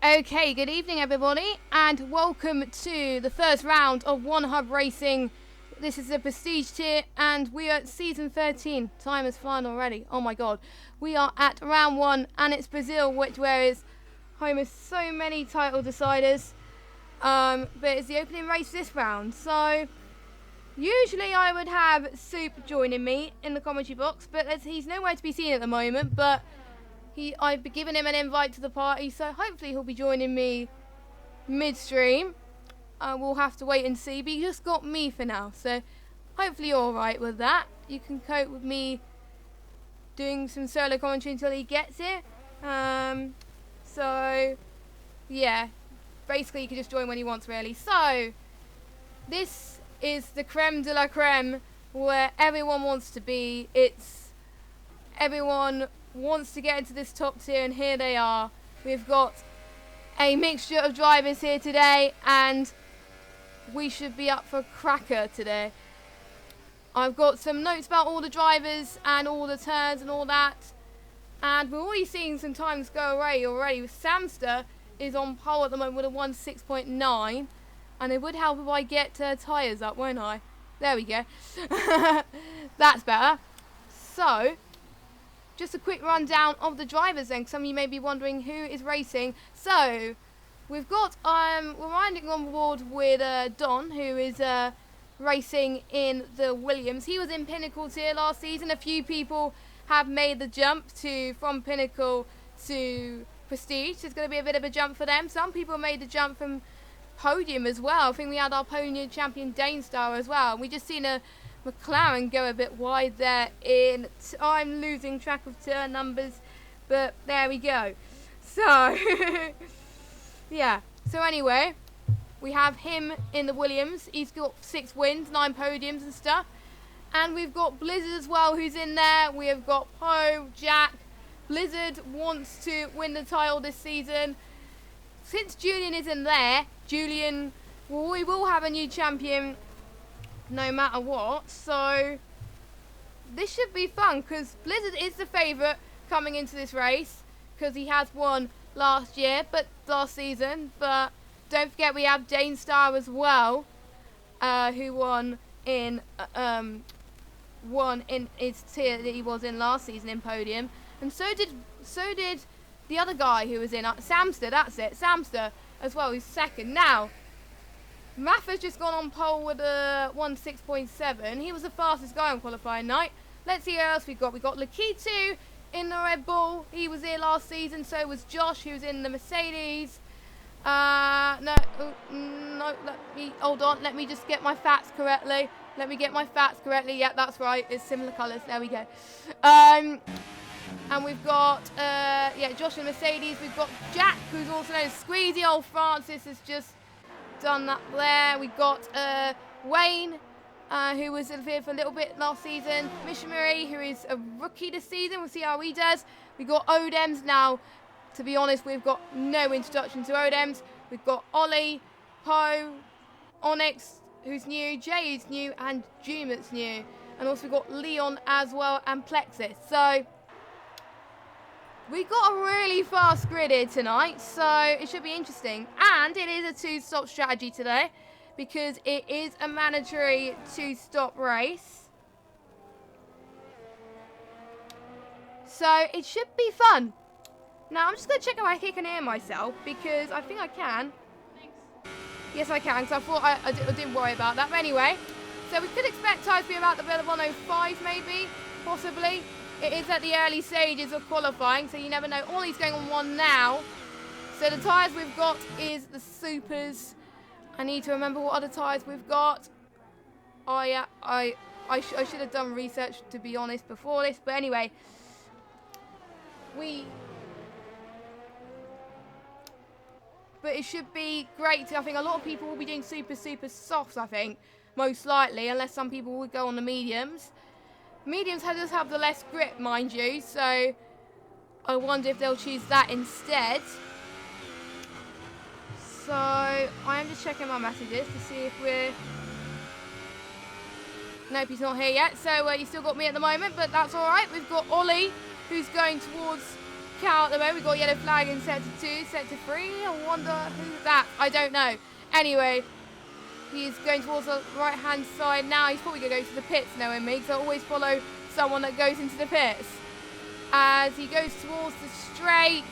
Okay, good evening everybody, and welcome to the first round of One Hub Racing. This is the Prestige Tier, and we are at Season 13. Time is flying already. Oh my god. We are at round 1, and it's Brazil, where is home of so many title deciders. But it's the opening race this round. So, usually I would have Soup joining me in the commentary box, but he's nowhere to be seen at the moment. But I've given him an invite to the party, so hopefully he'll be joining me midstream. We'll have to wait and see, but he just got me for now, so hopefully you're alright with that. You can cope with me doing some solo commentary until he gets here. So, yeah, basically you can just join when he wants, really. So, this is the creme de la creme, where everyone wants to be. Everyone wants to get into this top tier, and here they are. We've got a mixture of drivers here today, and we should be up for a cracker today. I've got some notes about all the drivers and all the turns and all that, and we're already seeing some times go away already. Samster is on pole at the moment with a 1:06.9, and it would help if I get tyres up, won't I? There we go. That's better. So, just a quick rundown of the drivers then, because some of you may be wondering who is racing. So, we've got, we're riding on board with Don, who is racing in the Williams. He was in Pinnacle Tier last season. A few people have made the jump from Pinnacle to Prestige. There's going to be a bit of a jump for them. Some people made the jump from Podium as well. I think we had our Podium champion Dane Star as well. We just seen a McLaren go a bit wide there I'm losing track of turn numbers, but there we go. So, yeah. So anyway, we have him in the Williams. He's got 6 wins, 9 podiums and stuff. And we've got Blizzard as well, who's in there. We have got Poe, Jack. Blizzard wants to win the title this season. Since Julian is in there, we will have a new champion no matter what, so this should be fun, because Blizzard is the favourite coming into this race, because he has won last season, but don't forget we have Dane Star as well, who won in his tier that he was in last season in Podium, and so did the other guy who was in Samster. That's it, Samster as well, who's second. Now, Rafa's just gone on pole with a 1:06.7. He was the fastest guy on qualifying night. Let's see who else we've got. We've got Lakitu in the Red Bull. He was here last season. So was Josh, who's in the Mercedes. Hold on. Let me just get my facts correctly. Yeah, that's right. It's similar colours. There we go. And we've got, Josh in Mercedes. We've got Jack, who's also known as Squeezy. Old Francis has just done that there. We got Wayne, who was here for a little bit last season. Missionary, who is a rookie this season. We'll see how he does. We got Odems. Now, to be honest, we've got no introduction to Odems. We've got Ollie, Poe, Onyx, who's new, Jay is new, and Jumat's new. And also we've got Leon as well, and Plexus. So, we've got a really fast grid here tonight, so it should be interesting. And it is a 2-stop strategy today, because it is a mandatory 2-stop race. So it should be fun. Now I'm just going to check if I can hear myself, because I think I can. Thanks. Yes, I can, because I thought I didn't worry about that. But anyway, so we could expect time to be about the 1:05 maybe, possibly. It is at the early stages of qualifying, so you never know. Ollie's going on 1 now. So the tyres we've got is the Supers. I need to remember what other tyres we've got. Oh yeah, I should have done research, to be honest, before this. But anyway, but it should be great. I think a lot of people will be doing super softs, I think, most likely, unless some people will go on the mediums. Mediums just have the less grip, mind you, so I wonder if they'll choose that instead. So I am just checking my messages to see if we're... Nope, he's not here yet, so you still got me at the moment, but that's alright. We've got Ollie, who's going towards cow at the moment. We've got yellow flag in sector 2, sector 3. I wonder who's that. I don't know. Anyway, he's going towards the right-hand side now. He's probably going to go to the pits, knowing me, because I always follow someone that goes into the pits. As he goes towards the straight,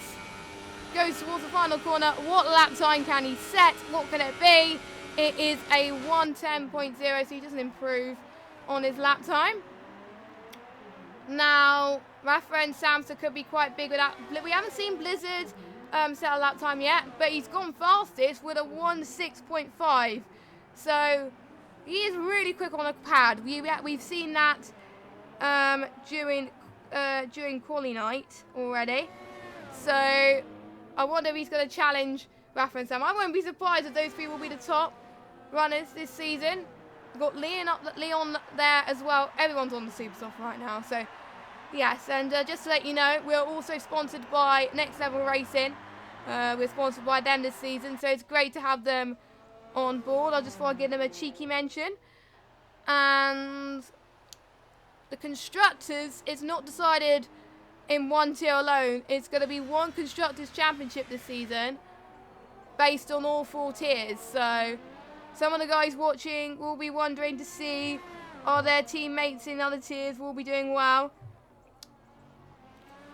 goes towards the final corner. What lap time can he set? What can it be? It is a 1:10.0, so he doesn't improve on his lap time. Now, Rafa and Samsa could be quite big with that. We haven't seen Blizzard set a lap time yet, but he's gone fastest with a 1:06.5. So he is really quick on a pad. We've seen that during quali night already. So I wonder if he's going to challenge Rafa and Sam. I won't be surprised if those three will be the top runners this season. We've got Leon there as well. Everyone's on the Super Soft right now. So yes, and just to let you know, we're also sponsored by Next Level Racing. We're sponsored by them this season, so it's great to have them on board. I just want to give them a cheeky mention. And the Constructors is not decided in one tier alone. It's going to be one Constructors Championship this season based on all 4 tiers. So some of the guys watching will be wondering to see, are their teammates in other tiers will be doing well.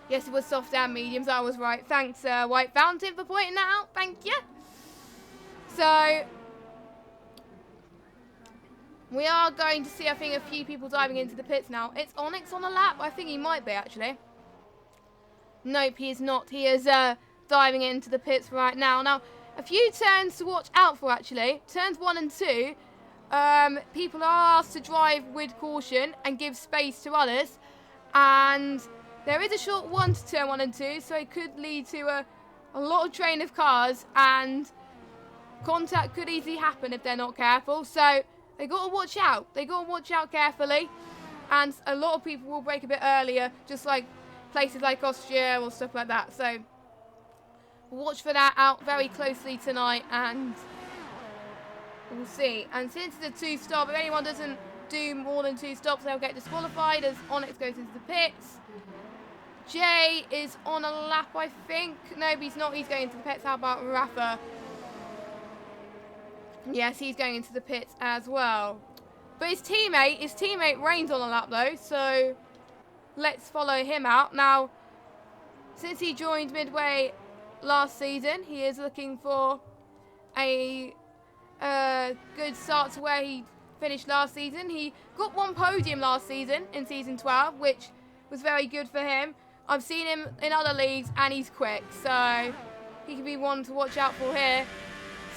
Yes, it was soft and mediums. I was right. Thanks, White Fountain, for pointing that out. Thank you. So we are going to see, I think, a few people diving into the pits now. It's Onyx on the lap. I think he might be, actually. Nope, he is not. He is diving into the pits right now. Now, a few turns to watch out for, actually. Turns 1 and 2, people are asked to drive with caution and give space to others. And there is a short one to turn 1 and 2, so it could lead to a lot of train of cars, and contact could easily happen if they're not careful. So they got to watch out. They got to watch out carefully, and a lot of people will brake a bit earlier, just like places like Austria or stuff like that. So watch for that out very closely tonight, and we'll see. And since it's a 2-stop, if anyone doesn't do more than 2 stops, they'll get disqualified as Onyx goes into the pits. Jay is on a lap, I think. No, he's not. He's going into the pits. How about Rafa? Yes, he's going into the pits as well. But his teammate Rain's on a lap though, so let's follow him out. Now, since he joined midway last season, he is looking for a good start to where he finished last season. He got 1 podium last season in season 12, which was very good for him. I've seen him in other leagues, and he's quick, so he can be one to watch out for here.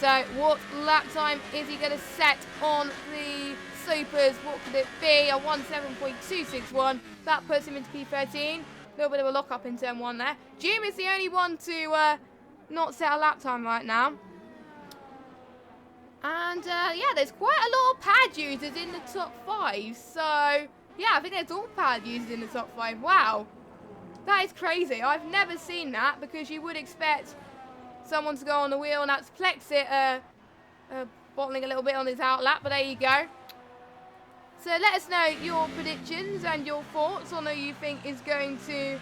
So what lap time is he going to set on the Supers? What could it be? A 1:07.261. That puts him into P13. A little bit of a lock-up in turn 1 there. Jim is the only one to not set a lap time right now. And yeah, there's quite a lot of pad users in the top 5. So yeah, I think there's all pad users in the top 5. Wow. That is crazy. I've never seen that, because you would expect someone to go on the wheel, and that's Plexit bottling a little bit on his outlap, but there you go. So let us know your predictions and your thoughts on who you think is going to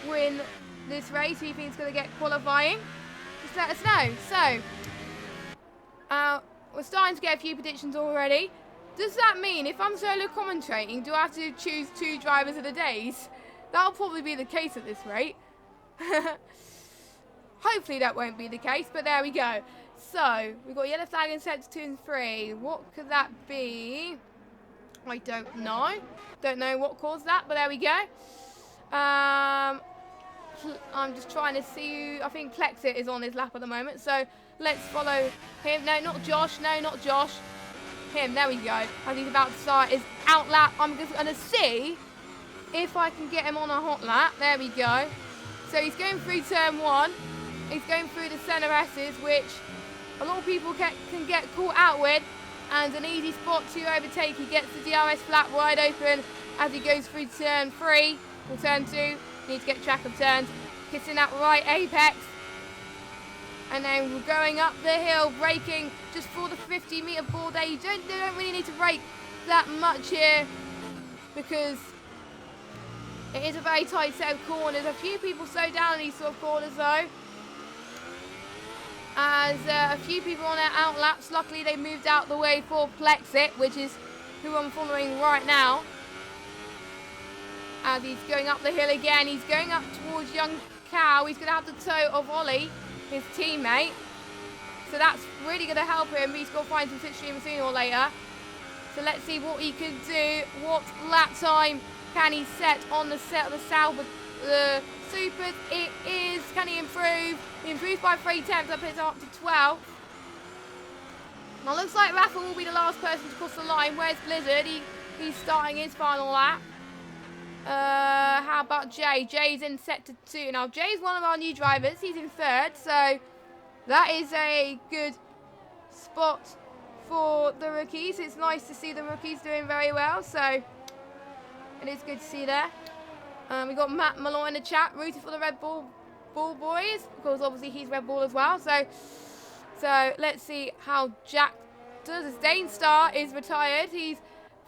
win this race, who you think is going to get qualifying. Just let us know. So we're starting to get a few predictions already. Does that mean if I'm solo commentating, do I have to choose 2 drivers of the days? That'll probably be the case at this rate. Hopefully that won't be the case, but there we go. So, we've got yellow flag in sectors 2 and 3. What could that be? I don't know. Don't know what caused that, but there we go. I'm just trying to see who, I think Plexit is on his lap at the moment, so let's follow him. No, not Josh. No, not Josh. Him, there we go. As he's about to start his out lap, I'm just going to see if I can get him on a hot lap. There we go. So he's going through turn 1. He's going through the centre S's, which a lot of people can get caught out with. And an easy spot to overtake. He gets the DRS flat wide open as he goes through turn 3 or turn 2. Need to get track of turns. Hitting that right apex. And then we're going up the hill, braking just for the 50-metre board there. You don't really need to brake that much here, because It is a very tight set of corners. A few people slow down in these sort of corners though. As a few people on their out laps. Luckily they moved out the way for Plexit, which is who I'm following right now. As he's going up the hill again. He's going up towards Young Cow. He's going to have the toe of Ollie, his teammate. So that's really going to help him. He's got to find some slipstream sooner or later. So let's see what he can do. What lap time can he set on the Sauber Supers? It is. Can he improve? He improves by 3 tenths. That puts him up to 12. Now looks like Rafa will be the last person to cross the line. Where's Blizzard? He's starting his final lap. How about Jay? Jay's in sector 2. Now Jay's one of our new drivers. He's in 3rd. So that is a good spot for the rookies. It's nice to see the rookies doing very well. So it is good to see there. We got Matt Malloy in the chat, rooting for the Red Bull boys, because obviously he's Red Bull as well. So let's see how Jack does. Dainstar is retired.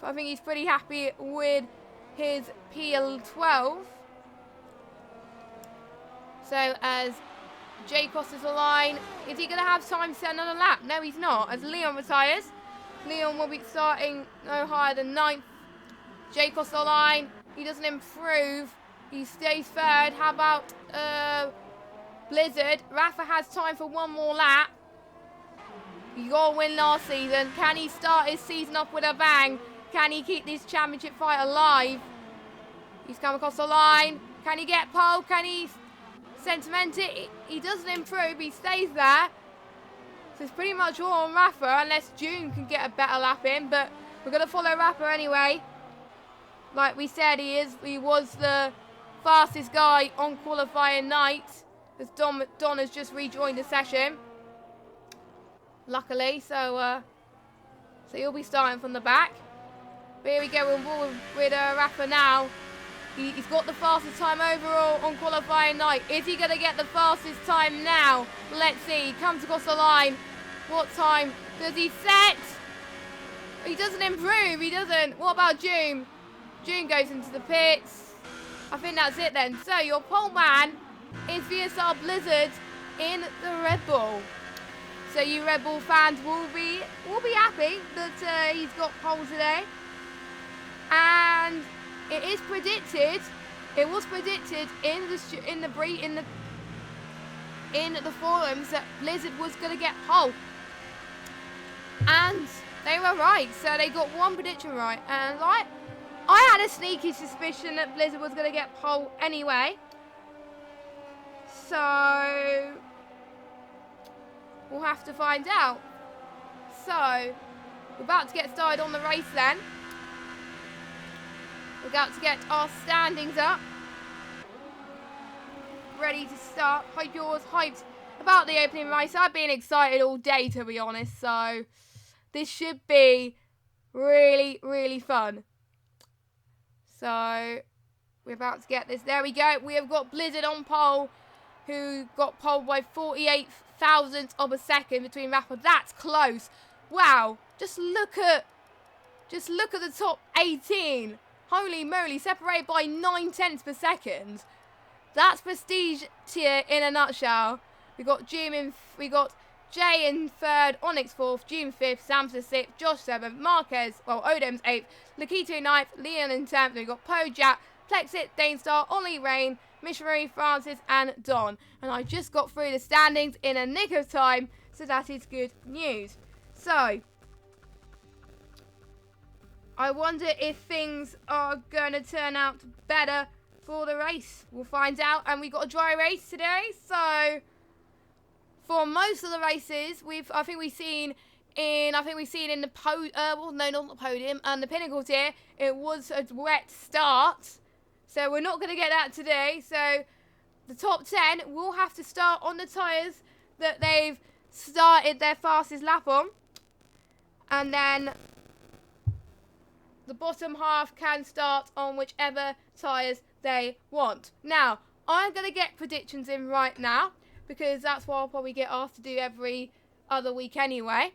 I think he's pretty happy with his PL12. So as Jay crosses the line, is he going to have time to set another lap? No, he's not. As Leon retires, Leon will be starting no higher than 9th. Jay crosses the line. He doesn't improve. He stays 3rd. How about Blizzard? Rafa has time for one more lap. He got a win last season. Can he start his season off with a bang? Can he keep this championship fight alive? He's come across the line. Can he get pole? Can he sentiment it? He doesn't improve. He stays there. So it's pretty much all on Rafa, unless June can get a better lap in. But we're going to follow Rafa anyway. Like we said, he was the fastest guy on qualifying night. As Don has just rejoined the session. Luckily, so he'll be starting from the back. But here we go with Rafa now. He's got the fastest time overall on qualifying night. Is he going to get the fastest time now? Let's see. He comes across the line. What time does he set? He doesn't improve. He doesn't. What about June? June goes into the pits. I think that's it then. So your pole man is VSR Blizzard in the Red Bull. So you Red Bull fans will be happy that he's got pole today. And it is predicted. It was predicted in the forums that Blizzard was going to get pole, and they were right. So they got one prediction right, and I had a sneaky suspicion that Blizzard was going to get pole anyway. So we'll have to find out. So we're about to get started on the race then. We're about to get our standings up. Ready to start. Hope you're as hyped about the opening race. I've been excited all day, to be honest. So this should be really, really fun. So we're about to get this. There we go. We have got Blizzard on pole, who got pole by 48 thousandths of a second between Rafa. That's close. Wow. Just look at the top 18. Holy moly, separated by 9 tenths per second. That's prestige tier in a nutshell. We got Jay in 3rd, Onyx 4th, June 5th, Samson 6th, Josh 7th, Marquez, Odem's 8th, Lakito 9th, Leon in 10th. We got Poe, Jack, Plexit, Dainstar, Ollie Rain, Missionary, Francis, and Don. And I just got through the standings in a nick of time, so that is good news. So I wonder if things are going to turn out better for the race. We'll find out. And we got a dry race today. So for most of the races, I think we've seen in the podium and the Pinnacle Tier, it was a wet start. So we're not going to get that today. So the top 10 will have to start on the tyres that they've started their fastest lap on. And then the bottom half can start on whichever tyres they want. Now, I'm going to get predictions in right now, because that's what I'll probably get asked to do every other week anyway.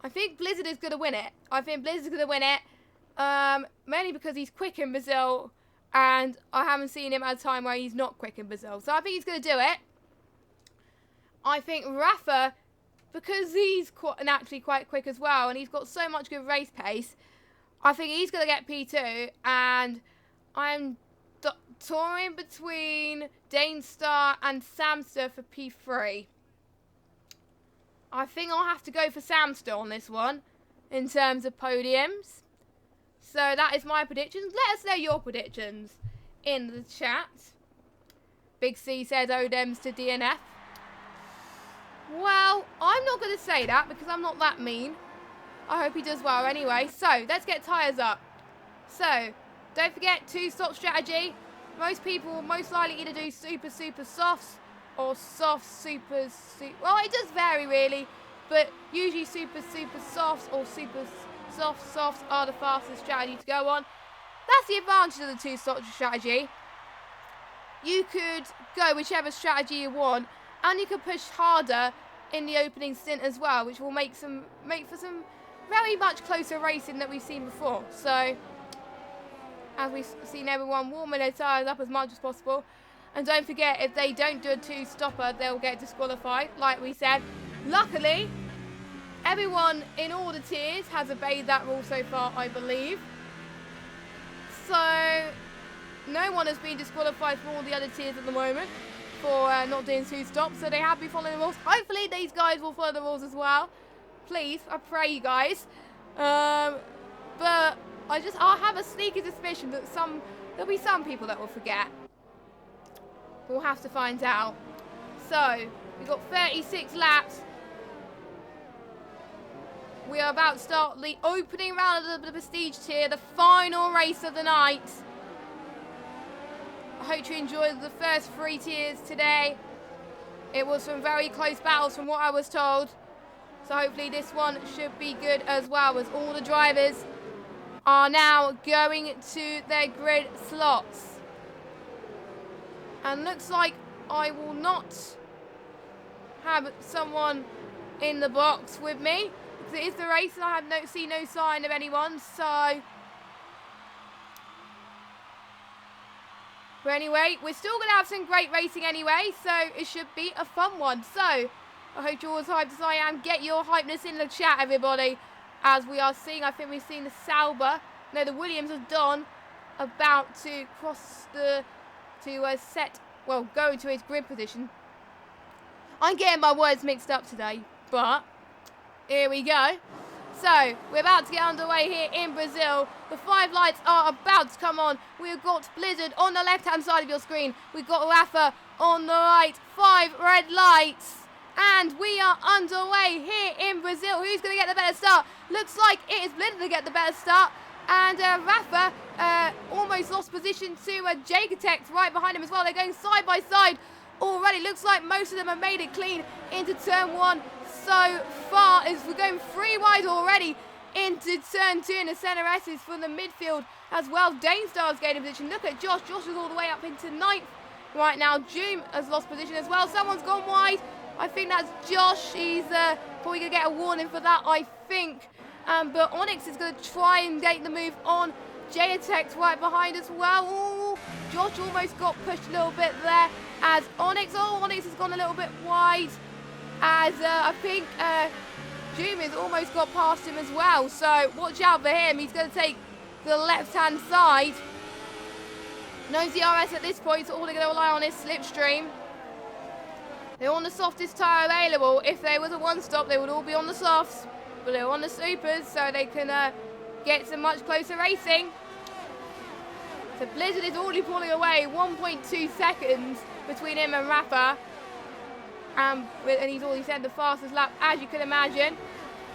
I think Blizzard is going to win it. Mainly because he's quick in Brazil, And I haven't seen him at a time where he's not quick in Brazil. So I think he's going to do it. I think Rafa, because he's naturally quite quick as well, and he's got so much good race pace, I think he's going to get P2. And I'm touring between Danestar and Samster for P3. I think I'll have to go for Samster on this one in terms of podiums. So that is my predictions. Let us know your predictions in the chat. Big C says Odems to DNF. Well, I'm not going to say that because I'm not that mean. I hope he does well anyway. So let's get tyres up. So don't forget 2-stop strategy. Most people will most likely either do super softs or soft super. Well, it does vary really, but usually super softs or super softs are the fastest strategy to go on. That's the advantage of the 2-stop strategy. You could go whichever strategy you want, and you can push harder in the opening stint as well, which will make for some very much closer racing that we've seen before. So, as we've seen everyone warming their tyres up as much as possible. And don't forget, if they don't do a 2-stopper, they'll get disqualified, like we said. Luckily, everyone in all the tiers has obeyed that rule so far, I believe. So, no one has been disqualified from all the other tiers at the moment for not doing 2-stops. So they have been following the rules. Hopefully, these guys will follow the rules as well. Please, I pray you guys. But I have a sneaky suspicion that there'll be some people that will forget. We'll have to find out. So, we've got 36 laps. We are about to start the opening round of the Prestige tier, the final race of the night. I hope you enjoyed the first 3 tiers today. It was some very close battles from what I was told. So hopefully this one should be good as well, as all the drivers are now going to their grid slots. And looks like I will not have someone in the box with me, because it is the race and I have seen no sign of anyone. So, but anyway, we're still going to have some great racing anyway, so it should be a fun one. So, I hope you're as hyped as I am. Get your hypeness in the chat, everybody, as we are seeing, I think we've seen the Sauber, no, the Williams of Don about to cross go into his grid position. I'm getting my words mixed up today, but here we go. So, we're about to get underway here in Brazil. The 5 lights are about to come on. We've got Blizzard on the left-hand side of your screen. We've got Rafa on the right. 5 red lights. And we are underway here in Brazil. Who's going to get the better start? Looks like it is Blizzard to get the better start. And Rafa almost lost position to Jagatech right behind him as well. They're going side by side already. Looks like most of them have made it clean into turn 1 so far, as we're going 3 wide already into turn 2, and the centre S is from the midfield as well. Danestar's gaining position. Look at Josh. Josh is all the way up into 9th right now. Joom has lost position as well. Someone's gone wide. I think that's Josh. He's probably going to get a warning for that, I think. But Onyx is going to try and get the move on. Jagatech right behind as well. Ooh, Josh almost got pushed a little bit there as Onyx has gone a little bit wide, as I think Joom has almost got past him as well. So watch out for him. He's going to take the left-hand side. No DRS at this point, so all they're going to rely on is slipstream. They're on the softest tyre available. If there was a 1-stop, they would all be on the softs. But they're on the supers, so they can get some much closer racing. So Blizzard is already pulling away. 1.2 seconds between him and Rafa. And he's already said the fastest lap, as you can imagine.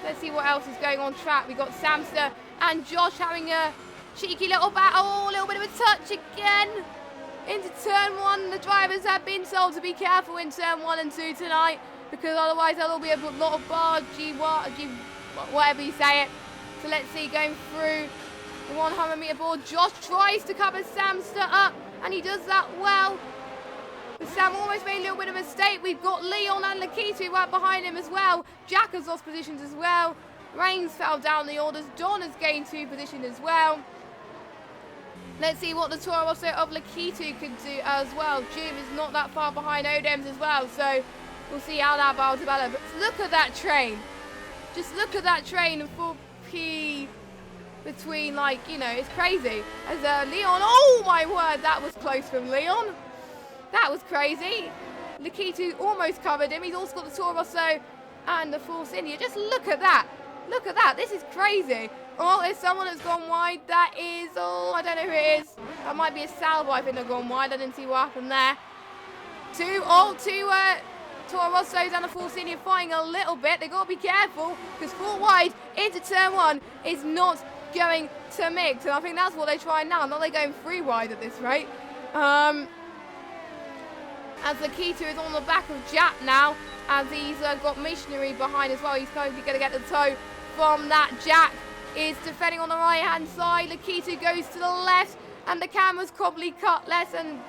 Let's see what else is going on track. We've got Samster and Josh having a cheeky little battle. Oh, a little bit of a touch again. Into turn 1. The drivers have been told to be careful in turn 1 and 2 tonight, because otherwise there'll be a lot of bar, whatever you say it. So let's see, going through the 100 metre board. Josh tries to cover Samster up, and he does that well. But Sam almost made a little bit of a mistake. We've got Leon and Lakitu right behind him as well. Jack has lost positions as well. Reigns fell down the orders. Don has gained 2 positions as well. Let's see what the Toro Rosso of Lakitu could do as well. Jube is not that far behind Odems as well, so we'll see how that battle develops. But look at that train. Just look at that train and 4P between, like, you know, it's crazy. As Leon, oh my word, that was close from Leon. That was crazy. Lakitu almost covered him. He's also got the Toro Rosso and the Force India. Just look at that. Look at that. This is crazy. Oh, there's someone that's gone wide. That is, oh, I don't know who it is. That might be a Salvo, I think, they've gone wide. I didn't see what happened there. Two Toro Rossos and the Force India fighting a little bit. They've got to be careful because 4 wide into turn 1 is not going to mix. And I think that's what they're trying now. Not they're going 3 wide at this rate. As Lakitu is on the back of Jap now, as he's got Missionary behind as well. He's going to get the toe from that. Jack is defending on the right-hand side. Lakitu goes to the left, and the camera's probably cut less, and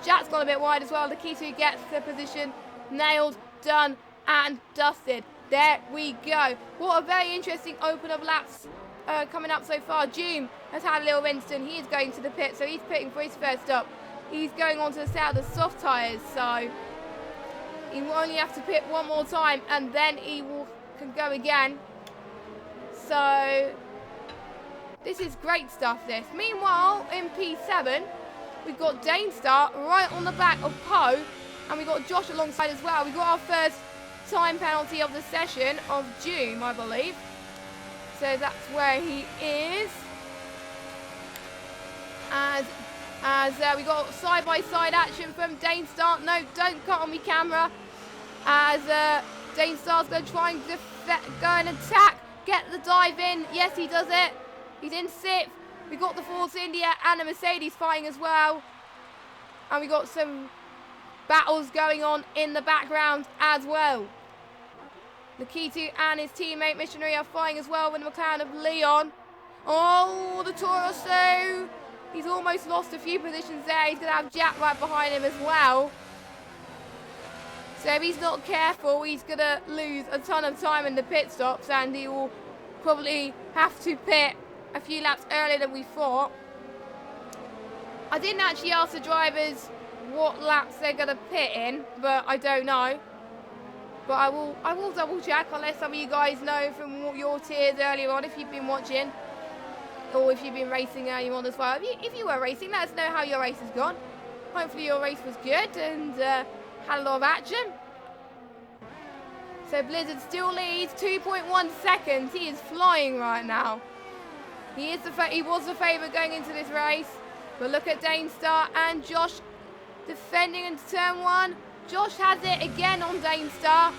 Jack's gone a bit wide as well. Lakitu gets the position nailed, done, and dusted. There we go. What a very interesting open of laps coming up so far. June has had a little Winston. He is going to the pit, so he's pitting for his first stop. He's going on to the set of the soft tyres, so he will only have to pit one more time, and then he can go again. So this is great stuff, this. Meanwhile, in P7, we've got Danestar right on the back of Poe, and we've got Josh alongside as well. We've got our first time penalty of the session of June, I believe. So that's where he is. As we got side-by-side action from Danestar. No, don't cut on me, camera. As Danestar's going to try and go and attack, get the dive in. Yes, he does it. He's in 6th. We got the Force India and the Mercedes fighting as well. And we got some battles going on in the background as well. Lakitu and his teammate Missionary are fighting as well with the McLaren of Leon. Oh, the Toro Rosso. He's almost lost a few positions there. He's going to have Jack right behind him as well. So if he's not careful, he's going to lose a ton of time in the pit stops, and he will probably have to pit a few laps earlier than we thought. I didn't actually ask the drivers what laps they're going to pit in, but I don't know. But I will double check. I'll let some of you guys know from your tiers earlier on if you've been watching. Or if you've been racing earlier on as well. If you were racing, let us know how your race has gone. Hopefully your race was good and had a lot of action. So Blizzard still leads 2.1 seconds. He is flying right now. He was the favourite going into this race. But look at Danestar and Josh defending into turn 1. Josh has it again on Danestar.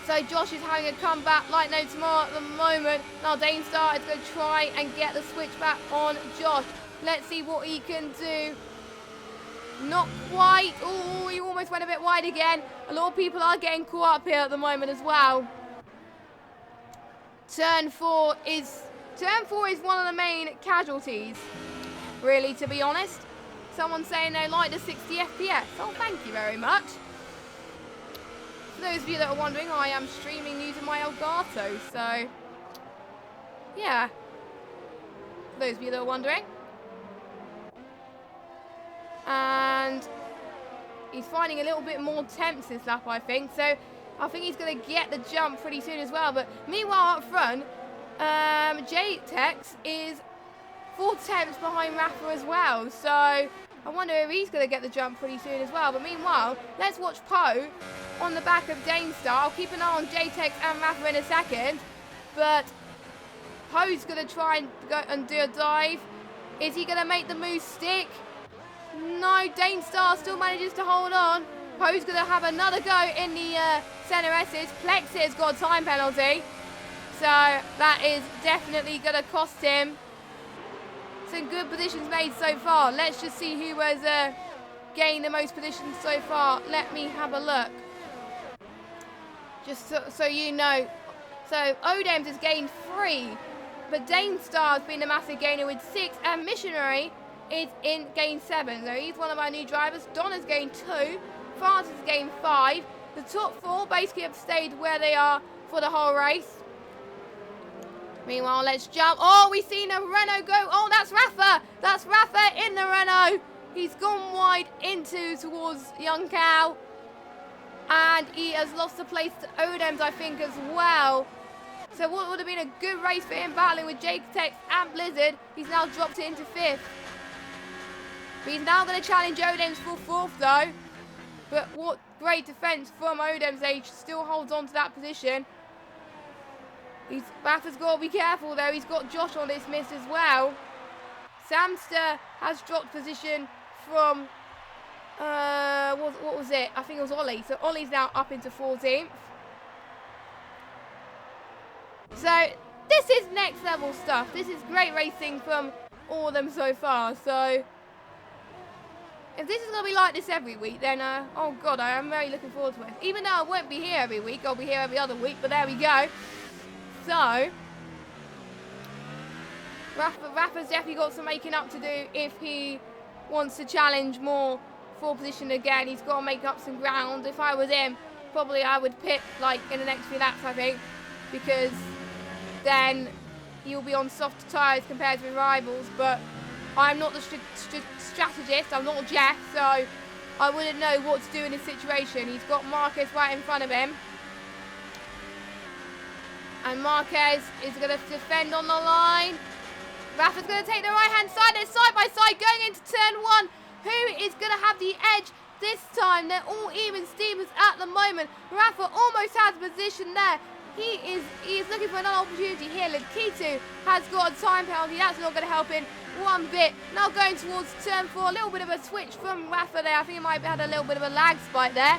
So Josh is having a comeback like no tomorrow at the moment. Now Danestar is going to try and get the switch back on Josh. Let's see what he can do. Not quite. Oh, he almost went a bit wide again. A lot of people are getting caught up here at the moment as well. Turn 4 is one of the main casualties, really, to be honest. Someone's saying they like the 60 FPS. Oh, thank you very much. For those of you that are wondering, I am streaming using my Elgato, so yeah. For those of you that are wondering. And he's finding a little bit more temps this lap, I think. So I think he's going to get the jump pretty soon as well. But meanwhile up front, J-Tex is 4 temps behind Rafa as well. So I wonder if he's going to get the jump pretty soon as well. But meanwhile, let's watch Poe on the back of Danestar. I'll keep an eye on J-Tex and Rafa in a second. But Poe's going to try and go and do a dive. Is he going to make the move stick? No, Danestar still manages to hold on. Poe's going to have another go in the centre S's. Plexit's got a time penalty. So that is definitely going to cost him. Some good positions made so far. Let's just see who has gained the most positions so far. Let me have a look. Just so you know. So Odems has gained 3. But Danestar has been a massive gainer with 6. And Missionary is in gain 7. So he's one of our new drivers. Don has gained 2. France has gained 5. The top 4 basically have stayed where they are for the whole race. Meanwhile, let's jump. Oh, we've seen a Renault go. Oh, that's Rafa. That's Rafa in the Renault. He's gone wide towards Young Cow. And he has lost the place to Odems, I think, as well. So what would have been a good race for him battling with Jaketex and Blizzard, he's now dropped it into 5th. But he's now going to challenge Odems for 4th, though. But what great defence from Odems. He still holds on to that position. Rafa's got to be careful, though. He's got Josh on this miss as well. Samster has dropped position from... what was it? I think it was Ollie. So Ollie's now up into 14th. So this is next level stuff. This is great racing from all of them so far. So if this is going to be like this every week, then oh god, I am very looking forward to it. Even though I won't be here every week, I'll be here every other week. But there we go. So Rafa's definitely got some making up to do if he wants to challenge more for position again. He's got to make up some ground. If I was him, probably I would pit like in the next few laps, I think, because then you'll be on softer tyres compared to rivals. But I'm not the strategist. I'm not Jeff, so I wouldn't know what to do in this situation. He's got Marquez right in front of him. And Marquez is going to defend on the line. Rafa's going to take the right-hand side. They're side by side going into turn 1. Who is going to have the edge this time? They're all even Stevens at the moment. Rafa almost has a position there. He is looking for another opportunity here. Likitu has got a time penalty. That's not going to help him one bit. Now going towards turn 4. A little bit of a switch from Rafa there. I think he might have had a little bit of a lag spike there.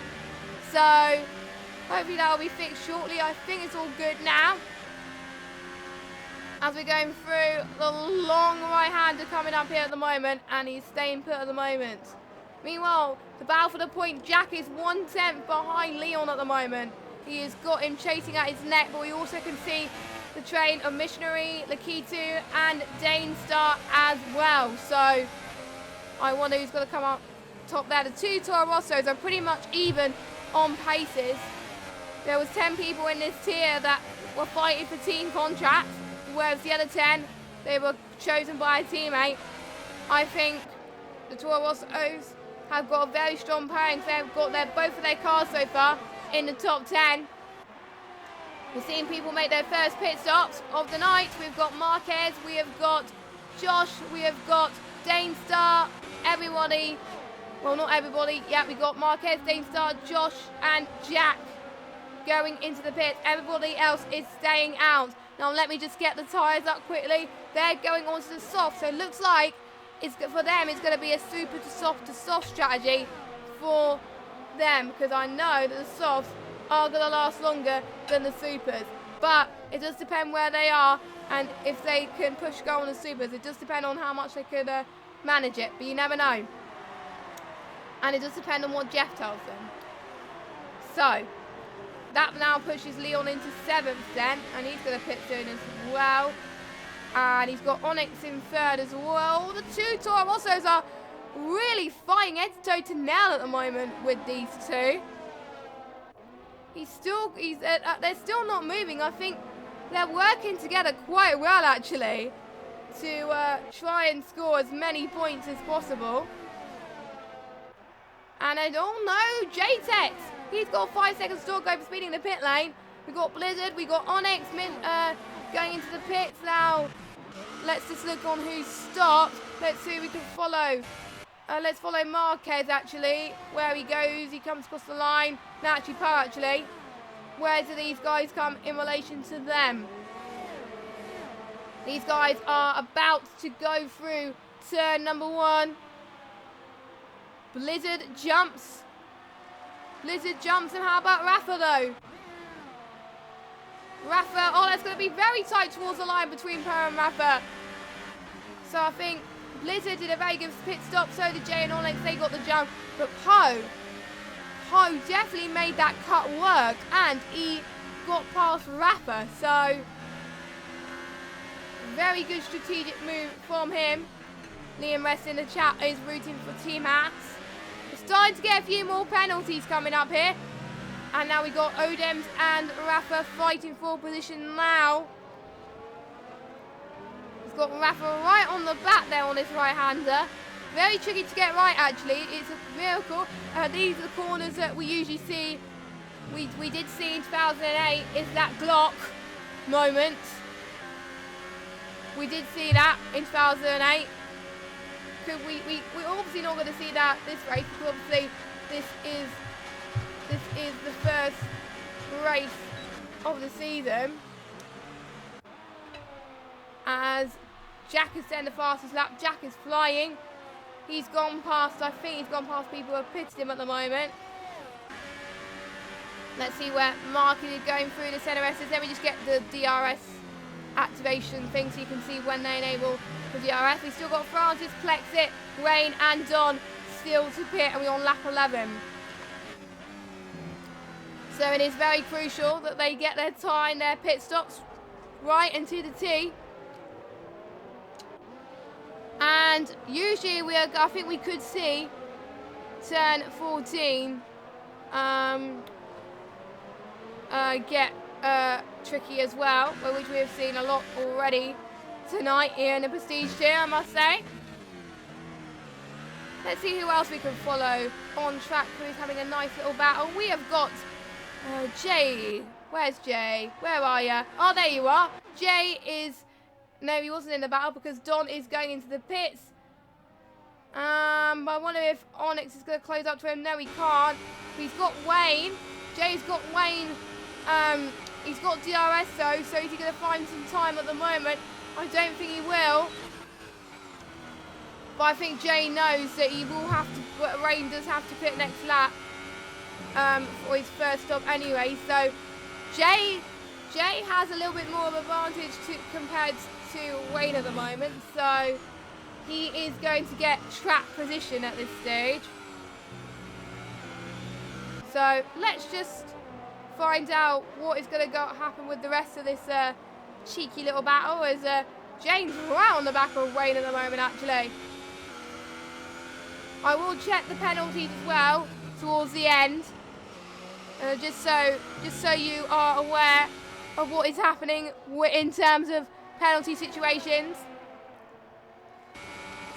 So hopefully that will be fixed shortly. I think it's all good now. As we're going through the long right-hander coming up here at the moment, and he's staying put at the moment. Meanwhile, the battle for the point, Jack is 1/10 behind Leon at the moment. He has got him chasing at his neck, but we also can see the train of Missionary, Lakitu, and Dane Star as well. So I wonder who's going to come up top there. The 2 Toro Rossos are pretty much even on paces. There was 10 people in this tier that were fighting for team contracts, whereas the other 10, they were chosen by a teammate. I think the Toro Rossos have got a very strong pairing. They've got both of their cars so far in the top 10. We're seeing people make their first pit stops of the night. We've got Marquez, we have got Josh, we have got Dane Star, everybody. Well, not everybody. Yeah, we got Marquez, Dane Star, Josh, and Jack going into the pit. Everybody else is staying out. Now let me just get the tyres up quickly. They're going on to the soft, so it looks like for them it's going to be a super to soft strategy for them, because I know that the softs are going to last longer than the supers. But it does depend where they are and if they can go on the supers. It does depend on how much they could manage it, but you never know. And it does depend on what Jeff tells them. So that now pushes Leon into 7th then, and he's going to pit soon as well. And he's got Onyx in 3rd as well. The 2 Toro Rossos are really fighting head to toe to nail at the moment with these 2. They're still not moving. I think they're working together quite well actually to try and score as many points as possible. And I don't know, J-Tex, he's got 5 seconds to go for speeding the pit lane. We've got Blizzard, we've got Onyx going into the pits now. Let's just look on who's stopped. Let's see if we can follow. Let's follow Marquez actually, where he goes. He comes across the line. No, actually, Paulo actually. Where do these guys come in relation to them? These guys are about to go through turn number 1. Blizzard jumps. And how about Rafa though? Rafa, oh, that's going to be very tight towards the line between Paulo and Rafa. So I think Blizzard did a very good pit stop, so did Jay and Onyx, they got the jump. But Poe definitely made that cut work, and he got past Rafa. So very good strategic move from him. Liam West in the chat is rooting for Team Hats. We're starting to get a few more penalties coming up here. And now we got Odems and Rafa fighting for position now. got Rafa right on the back there on his right-hander. Very tricky to get right, actually. It's a miracle. These are the corners that we usually see. We did see in 2008 is that Glock moment. We did see that in 2008. We're obviously not going to see that this race, because obviously this is the first race of the season. As Jack is setting the fastest lap. Jack is flying. He's gone past, I think he's gone past people who have pitted him at the moment. Let's see where Markin is going through the centre S's. Let me just get the DRS activation thing so you can see when they enable the DRS. We've still got Francis, Plexit, Wayne and Don still to pit, and we're on lap 11. So it is very crucial that they get their time, their pit stops right into the T. And usually I think we could see turn 14 get tricky as well, which we have seen a lot already tonight here in the Prestige Tier, I must say. Let's see who else we can follow on track, who is having a nice little battle. We have got Jay. Where's Jay? Where are you? Oh, there you are. Jay is... No, he wasn't in the battle because Don is going into the pits. I wonder if Onyx is going to close up to him. No, he can't. He's got Wayne. Jay's got Wayne. He's got DRS though, so is he going to find some time at the moment? I don't think he will. But I think Jay knows that he will have to, Rain does have to pit next lap for his first stop anyway. So Jay has a little bit more of an advantage compared to Wayne at the moment. So he is going to get track position at this stage. So let's just find out what is going to happen with the rest of this cheeky little battle, as James right on the back of Wayne at the moment actually. I will check the penalties as well towards the end, just so you are aware of what is happening in terms of penalty situations.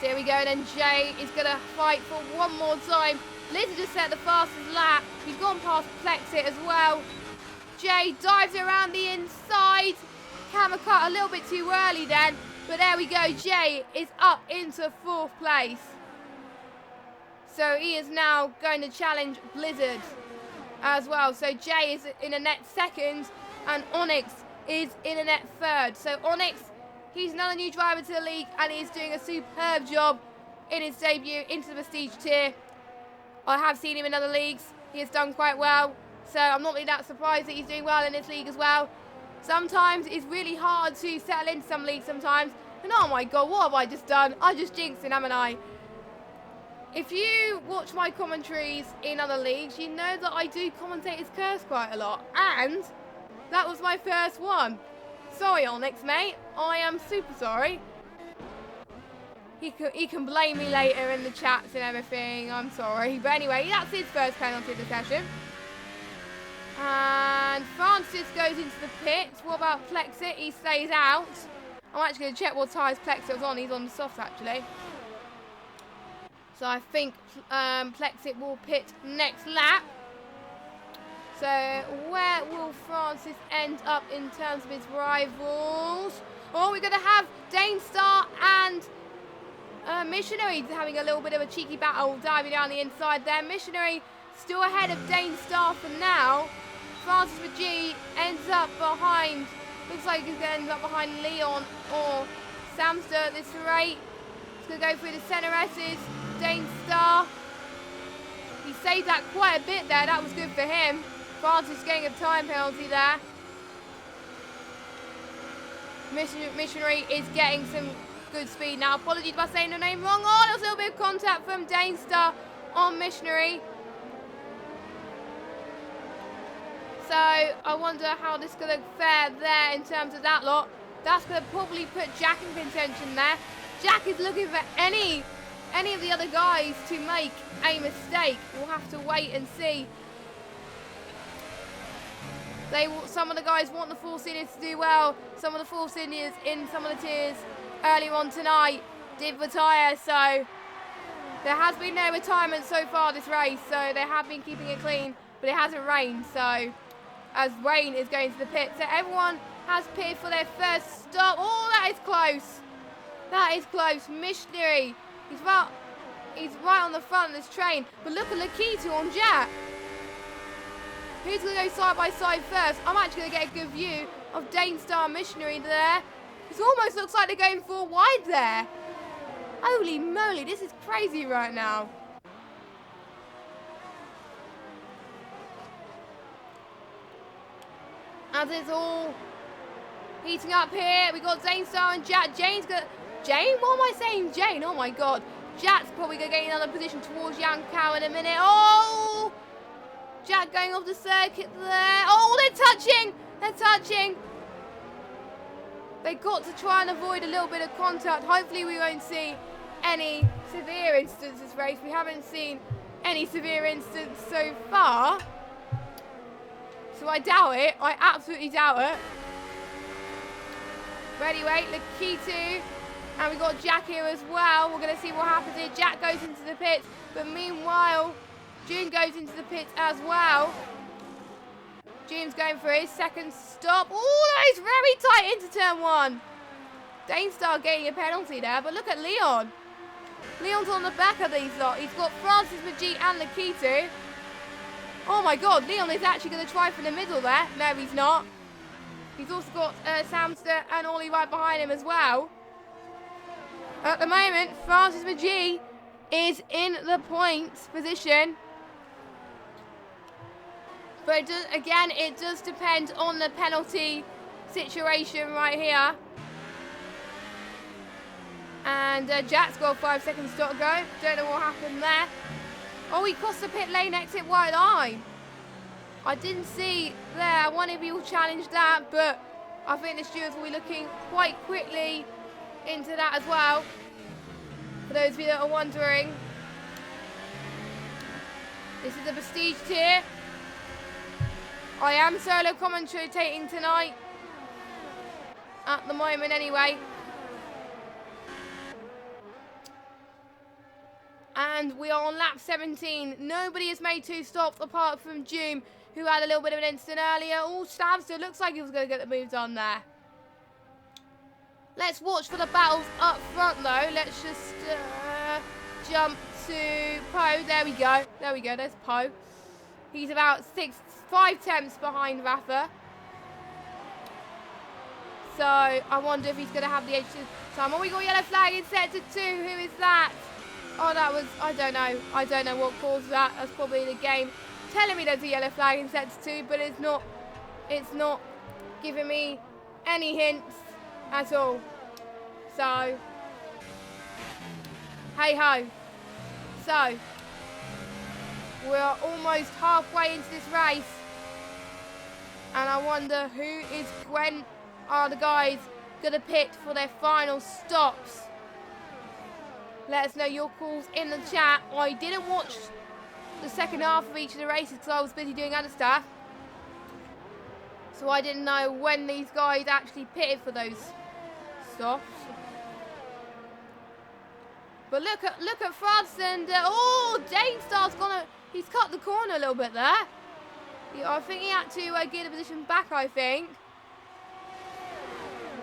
So here we go, and then Jay is going to fight for one more time. Liz just set the fastest lap. He's gone past Plexit as well. Jay dives around the inside. Camera cut a little bit too early then, but there we go. Jay is up into 4th place. So he is now going to challenge Blizzard as well. So Jay is in a net 2nd, and Onyx is in a net 3rd. So Onyx, he's another new driver to the league, and he is doing a superb job in his debut into the Prestige Tier. I have seen him in other leagues. He has done quite well. So I'm not really that surprised that he's doing well in this league as well. Sometimes it's really hard to settle into some leagues sometimes. And oh my God, what have I just done? I just jinxed it, haven't I? If you watch my commentaries in other leagues, you know that I do commentators curse quite a lot. And that was my first one. Sorry, Onyx, mate. I am super sorry. He can blame me later in the chats and everything. I'm sorry. But anyway, that's his first penalty of the session. And Francis goes into the pits. What about Plexit? He stays out. I'm actually going to check what tyres Plexit was on. He's on the softs, actually. So I think Plexit will pit next lap. So where will Francis end up in terms of his rivals? Oh, we're going to have Danestar and Missionary having a little bit of a cheeky battle diving down the inside there. Missionary still ahead of Danestar for now. Francis with G ends up behind, looks like he's going to end up behind Leon or Samster at this rate. He's going to go through the centre S's. Danestar, he saved that quite a bit there. That was good for him. Francis getting a time penalty there. Missionary is getting some good speed now. Apologies if I'm saying the name wrong. Oh, there's a little bit of contact from Danestar on Missionary. So I wonder how this is going to fare there in terms of that lot. That's going to probably put Jack in contention there. Jack is looking for any of the other guys to make a mistake. We'll have to wait and see. Some of the guys want the 4 seniors to do well. Some of the 4 seniors in some of the tiers earlier on tonight did retire, so there has been no retirement so far this race, so they have been keeping it clean, but it hasn't rained, so as rain is going to the pit. So everyone has pitted for their first stop. Oh, that is close. That is close. Missionary, he's right on the front of this train, but look at Lakitu on Jack. Who's going to go side by side first? I'm actually going to get a good view of Danestar Missionary there. It almost looks like they're going 4 wide there. Holy moly, this is crazy right now. As it's all heating up here, we got Danestar and Jack. Jane? What am I saying? Jane? Oh my god. Jack's probably going to get another position towards Yang Kao in a minute. Oh! Jack going off the circuit there. Oh, they're touching. They're touching. They've got to try and avoid a little bit of contact. Hopefully we won't see any severe incidents this race. We haven't seen any severe incidents so far. So I doubt it. I absolutely doubt it. But anyway, Lakitu. And we've got Jack here as well. We're going to see what happens here. Jack goes into the pits. But meanwhile, June goes into the pits as well. June's going for his second stop. Oh, that is very tight into turn 1. Danestar getting a penalty there. But look at Leon. Leon's on the back of these lot. He's got Francis, Majid and Lakitu. Oh my god, Leon is actually going to try for the middle there. No, he's not. He's also got Samster and Ollie right behind him as well. At the moment, Francis Majid is in the points position. But it does depend on the penalty situation right here. And Jack's got 5 seconds to go. Don't know what happened there. Oh, he crossed the pit lane exit wide line. I didn't see there. I wonder if he will challenge that, but I think the stewards will be looking quite quickly into that as well. For those of you that are wondering. This is a prestige tier. I am solo commentating tonight. At the moment anyway. And we are on lap 17. Nobody has made 2 stops apart from June, who had a little bit of an incident earlier. Oh, Stabster looks like he was going to get the moves on there. Let's watch for the battles up front though. Let's just jump to Poe. There we go. There we go. There's Poe. He's about 5 tenths behind Rafa. So I wonder if he's going to have the edge to time. Oh, we got yellow flag in sector 2. Who is that? Oh, that was, I don't know. I don't know what caused that. That's probably the game telling me there's a yellow flag in sector 2, but it's not giving me any hints at all. So, hey ho. So, we're almost halfway into this race. And I wonder are the guys going to pit for their final stops? Let us know your calls in the chat. I didn't watch the second half of each of the races because I was busy doing other stuff. So I didn't know when these guys actually pitted for those stops. But look at France and oh, Danestar's he's cut the corner a little bit there. Yeah, I think he had to get the position back, I think.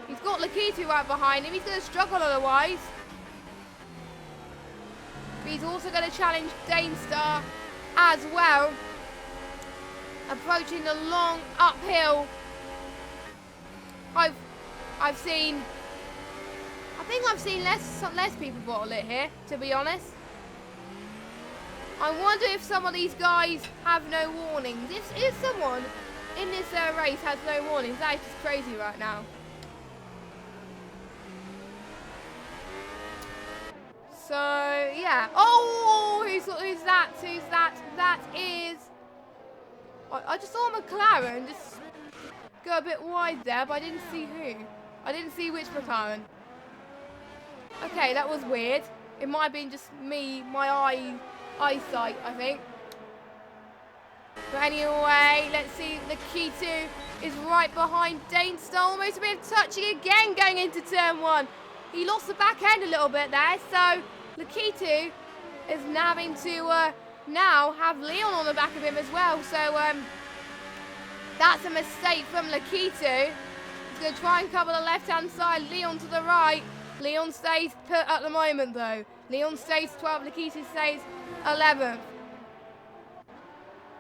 He's got Lakitu right behind him. He's going to struggle otherwise. But he's also going to challenge Danestar as well. Approaching the long uphill. I think I've seen less people bottle it here, to be honest. I wonder if some of these guys have no warnings. If someone in this race has no warnings, that is just crazy right now. So, yeah. Oh, who's that? Who's that? That is... I just saw McLaren just go a bit wide there, but I didn't see who. I didn't see which McLaren. Okay, that was weird. It might have been just me, my eyesight, I think. But anyway, let's see. Lakitu is right behind Dainstar. Almost a bit of touching again going into turn 1. He lost the back end a little bit there. So Lakitu is now having to now have Leon on the back of him as well. So that's a mistake from Lakitu. He's going to try and cover the left-hand side. Leon to the right. Leon stays put at the moment, though. Leon stays 12th. Lakitu stays 11th.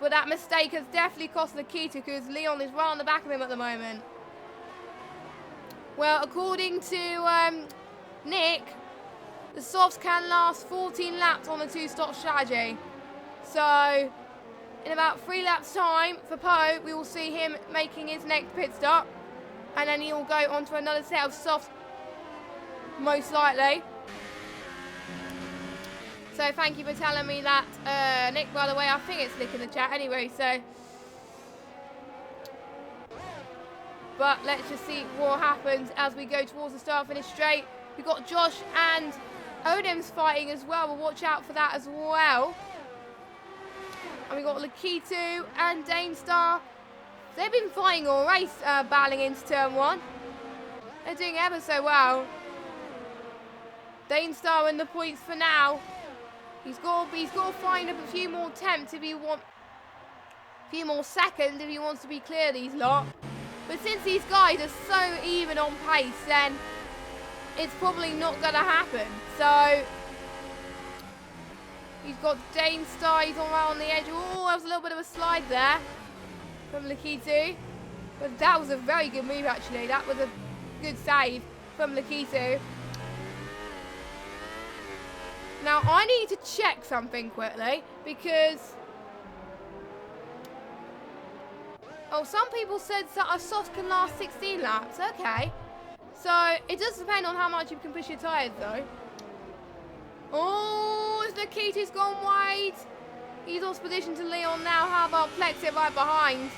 But that mistake has definitely cost Lakitu because Leon is right on the back of him at the moment. Well, according to Nick, the softs can last 14 laps on a 2-stop strategy. So, in about 3 laps time for Poe, we will see him making his next pit stop. And then he will go on to another set of softs, most likely. So thank you for telling me that, Nick, by the way. I think it's Nick in the chat anyway, so. But let's just see what happens as we go towards the start-finish straight. We've got Josh and Odem's fighting as well. We'll watch out for that as well. And we've got Lakitu and Dainstar. They've been fighting all race, battling into turn 1. They're doing ever so well. Dainstar in the points for now. He's got to find a few more attempts if he wants, a few more seconds if he wants to be clear these lot. But since these guys are so even on pace, then it's probably not going to happen. So he's got Dainstar. He's all right on the edge. Oh, that was a little bit of a slide there from Lakitu. But that was a very good move, actually. That was a good save from Lakitu. Now, I need to check something quickly because... Oh, some people said that a soft can last 16 laps. Okay. So, it does depend on how much you can push your tyres, though. Oh, Lakitu's gone wide. He's lost position to Leon now. How about Plexit right behind?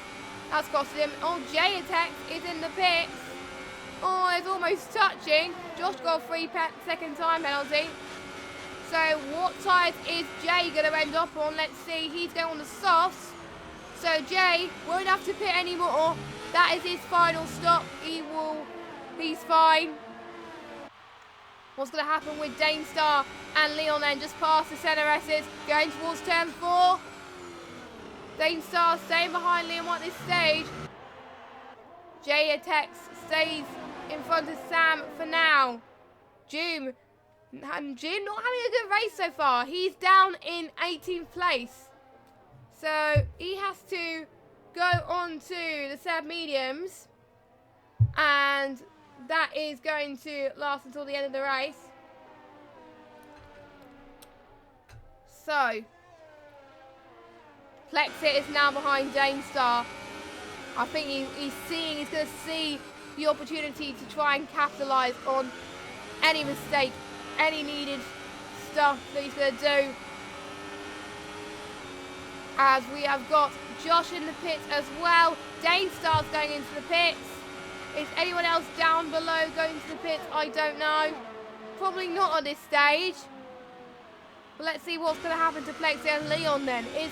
That's costed him. Oh, J-Attack is in the pits. Oh, it's almost touching. Josh got a 3-second time penalty. So what tyres is Jay going to end up on? Let's see. He's going on the softs. So Jay won't have to pit anymore. That is his final stop. He's fine. What's going to happen with Dainstar and Leon then? Just past the centre S's. Going towards turn 4. Dainstar staying behind Leon at this stage. Jay attacks, stays in front of Sam for now. Jim not having a good race so far. He's down in 18th place. So he has to go on to the sub mediums. And that is going to last until the end of the race. So Plexit is now behind Dainstar. I think he's going to see the opportunity to try and capitalise on any mistake, any needed stuff that he's going to do. As we have got Josh in the pits as well. Dainstar's going into the pits. Is anyone else down below going to the pits? I don't know. Probably not at this stage. But let's see what's going to happen to Plexit and Leon then. Is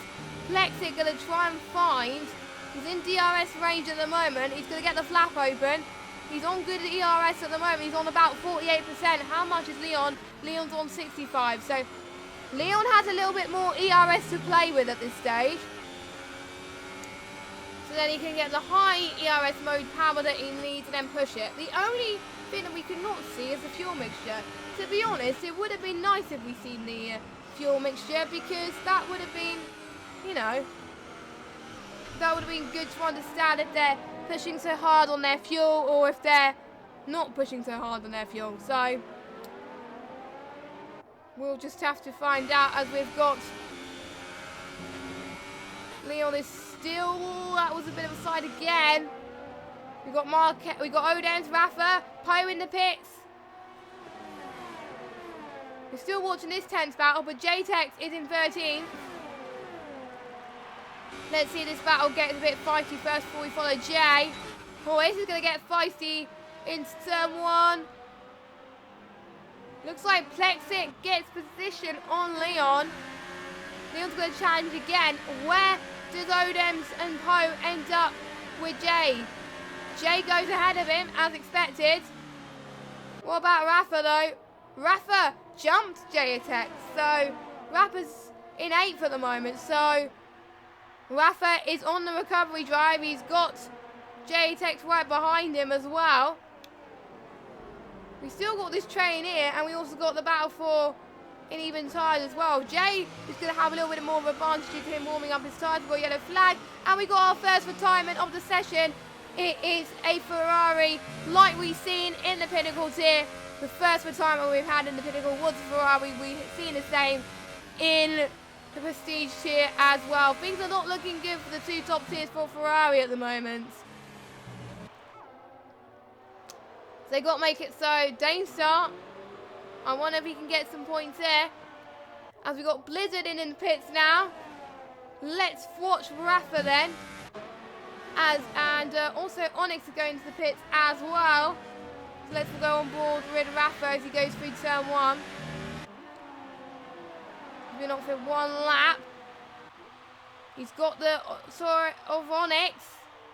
Plexit going to try and find... He's in DRS range at the moment. He's going to get the flap open. He's on good ERS at the moment. He's on about 48%. How much is Leon? Leon's on 65. So Leon has a little bit more ERS to play with at this stage. So then he can get the high ERS mode power that he needs and then push it. The only thing that we could not see is the fuel mixture. To be honest, it would have been nice if we'd seen the fuel mixture, because that would have been, you know, that would have been good to understand if they're pushing so hard on their fuel or if they're not pushing so hard on their fuel. So we'll just have to find out as we've got Leon is still, that was a bit of a side again. We've got Marquette, we've got Oden's, Rafa, Poe in the pits. We're still watching this tense battle, but J-Tex is in 13th. Let's see this battle gets a bit feisty first before we follow Jay. Oh, this is going to get feisty in turn 1. Looks like Plexit gets position on Leon. Leon's going to challenge again. Where does Odems and Poe end up with Jay? Jay goes ahead of him, as expected. What about Rafa, though? Rafa jumped Jay Attack, so Rafa's in 8th at the moment. So Rafa is on the recovery drive. He's got Jay Attack right behind him as well. We still got this train here, and we also got the battle for in even tyres as well. Jay is going to have a little bit more of an advantage due to him warming up his tyres. We've got a yellow flag, and we got our first retirement of the session. It is a Ferrari, like we've seen in the Pinnacle Tier. The first retirement we've had in the Pinnacle was a Ferrari. We've seen the same in the Prestige Tier as well. Things are not looking good for the 2 top tiers for Ferrari at the moment. So they got to make it so. Dane start. I wonder if he can get some points there. As we got Blizzard in the pits now. Let's watch Rafa then. And also Onyx is going to the pits as well. So let's go on board with Rafa as he goes through turn 1. He's been off for 1 lap. He's got the Sora of Onyx.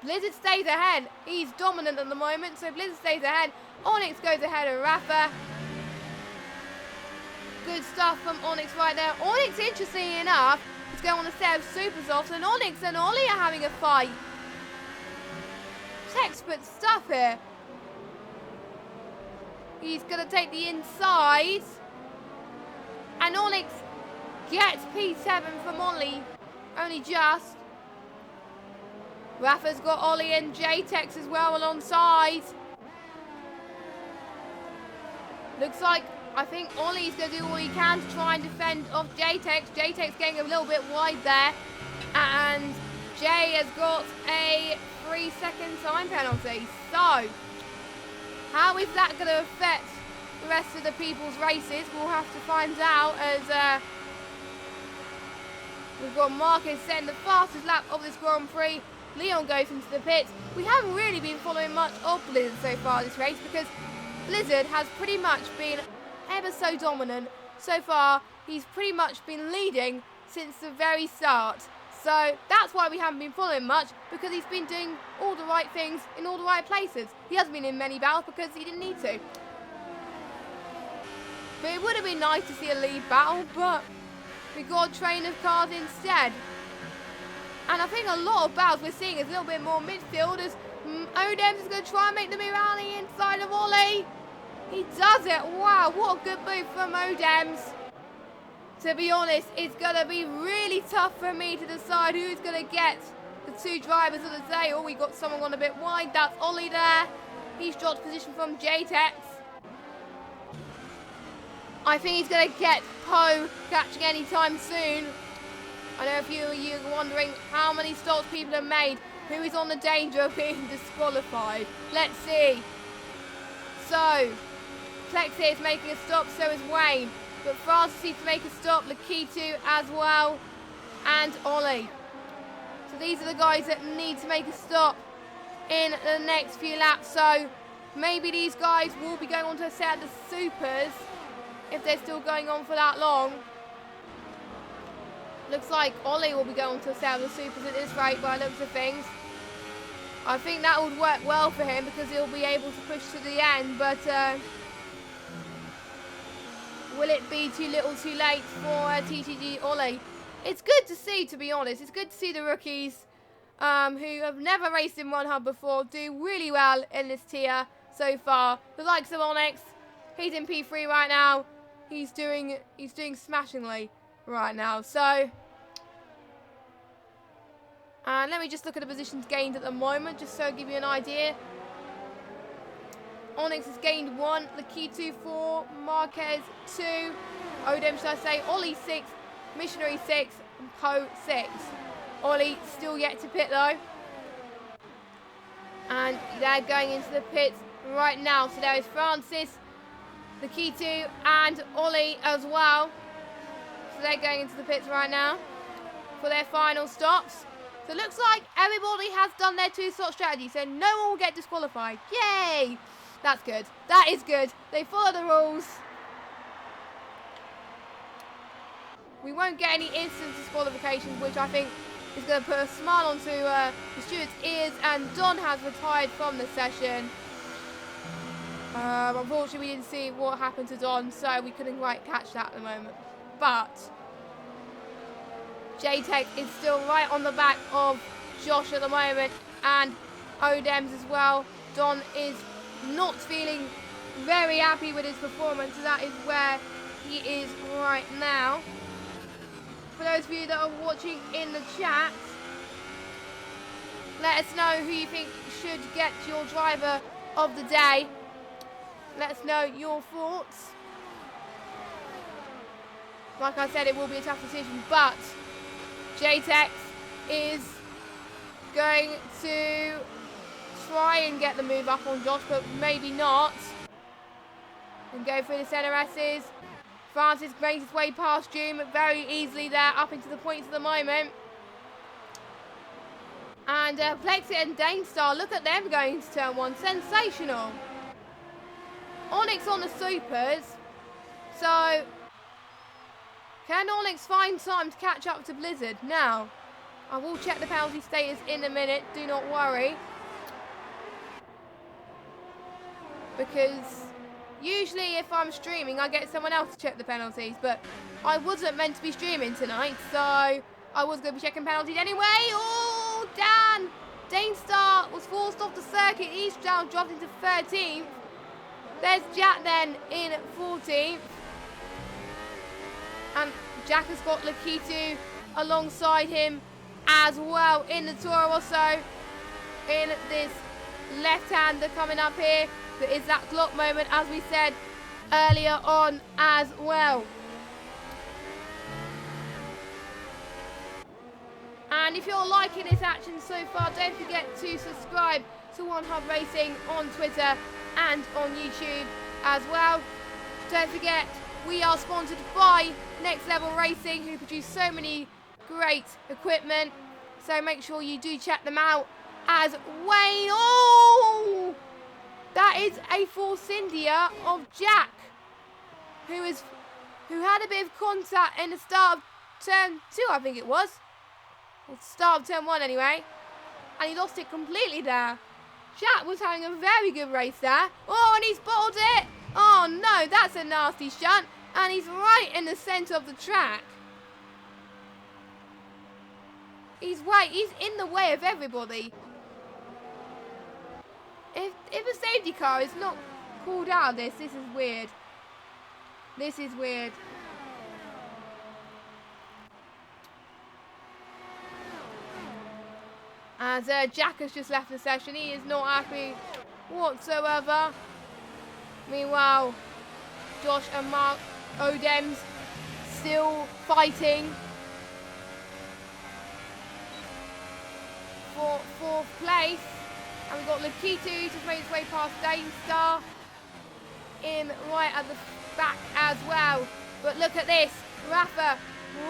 Blizzard stays ahead. He's dominant at the moment, so Blizzard stays ahead. Onyx goes ahead of Rafa. Good stuff from Onyx right there. Onyx, interestingly enough, is going on a set of super softs, and Onyx and Ollie are having a fight. Textbook stuff here. He's going to take the inside. And Onyx gets P7 from Ollie. Only just. Rafa's got Ollie and J-Tex as well alongside. Looks like, I think Ollie's going to do all he can to try and defend off J-Tex. J-Tex getting a little bit wide there. And Jay has got a 3-second time penalty. So, how is that going to affect the rest of the people's races? We'll have to find out as we've got Marcus setting the fastest lap of this Grand Prix. Leon goes into the pits. We haven't really been following much of Blizzard so far this race because Blizzard has pretty much been ever so dominant. So far, he's pretty much been leading since the very start. So that's why we haven't been following much, because he's been doing all the right things in all the right places. He hasn't been in many battles because he didn't need to. But it would have been nice to see a lead battle, but we got a train of cars instead. And I think a lot of battles we're seeing is a little bit more midfield as Odems is going to try and make the move around the inside of Ollie. He does it. Wow, what a good move from Odems. To be honest, it's going to be really tough for me to decide who's going to get the 2 drivers of the day. Oh, we got someone on a bit wide. That's Ollie there. He's dropped position from J-Tex. I think he's going to get Poe catching any time soon. I know a few of you are wondering how many stops people have made. Who is on the danger of being disqualified? Let's see. So, Plexi is making a stop, so is Wayne. But Francis needs to make a stop, Lakitu as well, and Ollie. So these are the guys that need to make a stop in the next few laps. So maybe these guys will be going on to a set of the supers if they're still going on for that long. Looks like Ollie will be going on to a set of the supers at this rate by the looks of things. I think that would work well for him because he'll be able to push to the end, but will it be too little too late for TTG Ollie? It's good to see, to be honest. It's good to see the rookies who have never raced in One Hub before do really well in this tier so far. The likes of Onyx, he's in P3 right now. He's doing smashingly right now. So, and let me just look at the positions gained at the moment, just so I give you an idea. Onyx has gained 1, Lakitu 4, Marquez 2, Odem should I say, Ollie 6, Missionary 6, and Poe 6. Ollie still yet to pit though. And they're going into the pits right now. So there is Francis, Lakitu, and Ollie as well. So they're going into the pits right now for their final stops. So it looks like everybody has done their 2-slot strategy, so no one will get disqualified. Yay! That's good. That is good. They follow the rules. We won't get any instant disqualifications, which I think is going to put a smile onto the steward's ears, and Don has retired from the session. Unfortunately, we didn't see what happened to Don, so we couldn't quite catch that at the moment. But J-Tech is still right on the back of Josh at the moment, and Odems as well. Don is not feeling very happy with his performance, so that is where he is right now. For those of you that are watching in the chat, let us know who you think should get your driver of the day. Let us know your thoughts. Like I said, it will be a tough decision, but J-Tex is going to try and get the move up on Josh, but maybe not. And go through the centre S's. Francis makes his way past Doom very easily there, up into the points at the moment. And Plexit and Danestar, look at them going into turn one. Sensational. Onyx on the supers. So, can Onyx find time to catch up to Blizzard? Now, I will check the penalty status in a minute, do not worry. Because usually if I'm streaming, I get someone else to check the penalties, but I wasn't meant to be streaming tonight, so I was going to be checking penalties anyway. Oh, Dan! Danestar was forced off the circuit. He's down, dropped into 13th. There's Jack then in 14th. And Jack has got Lakitu alongside him as well in the tour also. In this left-hander coming up here. There is that clock moment, as we said earlier on as well. And if you're liking this action so far, don't forget to subscribe to One Hub Racing on Twitter and on YouTube as well. Don't forget, we are sponsored by Next Level Racing, who produce so many great equipment. So make sure you do check them out. As Wayne, oh! That is a Force India of Jack, who had a bit of contact in the start of turn 2, I think it was. Or start of turn 1 anyway. And he lost it completely there. Jack was having a very good race there. Oh, and he's bottled it. Oh no, that's a nasty shunt. And he's right in the centre of the track. He's in the way of everybody. If a safety car is not called out of this is weird. This is weird. As Jack has just left the session, he is not happy whatsoever. Meanwhile, Josh and Mark Odems still fighting for 4th place. And we've got Lakitu to make his way past Danestar in right at the back as well. But look at this, Rafa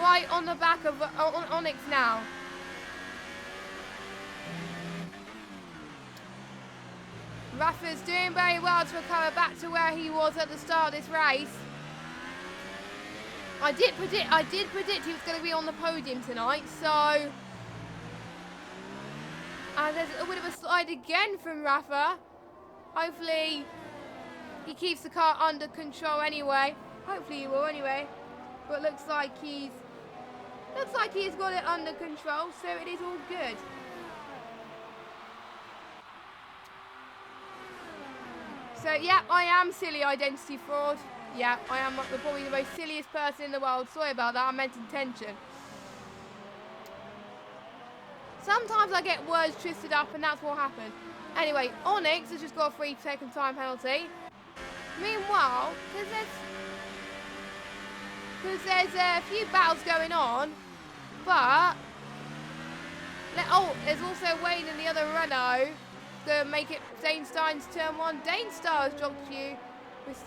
right on the back of Onyx now. Rafa's doing very well to recover back to where he was at the start of this race. I did predict he was going to be on the podium tonight, so. And there's a bit of a slide again from Rafa. Hopefully he keeps the car under control anyway. Hopefully he will anyway. But looks like he's got it under control, so it is all good. So yeah, I am silly identity fraud. Yeah, I am probably the most silliest person in the world. Sorry about that, I meant intention. Sometimes I get words twisted up, and that's what happened. Anyway, Onyx has just got a 3-second time penalty. Meanwhile, because there's a few battles going on, but there's also Wayne and the other Renault to make it Danestein's turn 1. Danestar has dropped a few.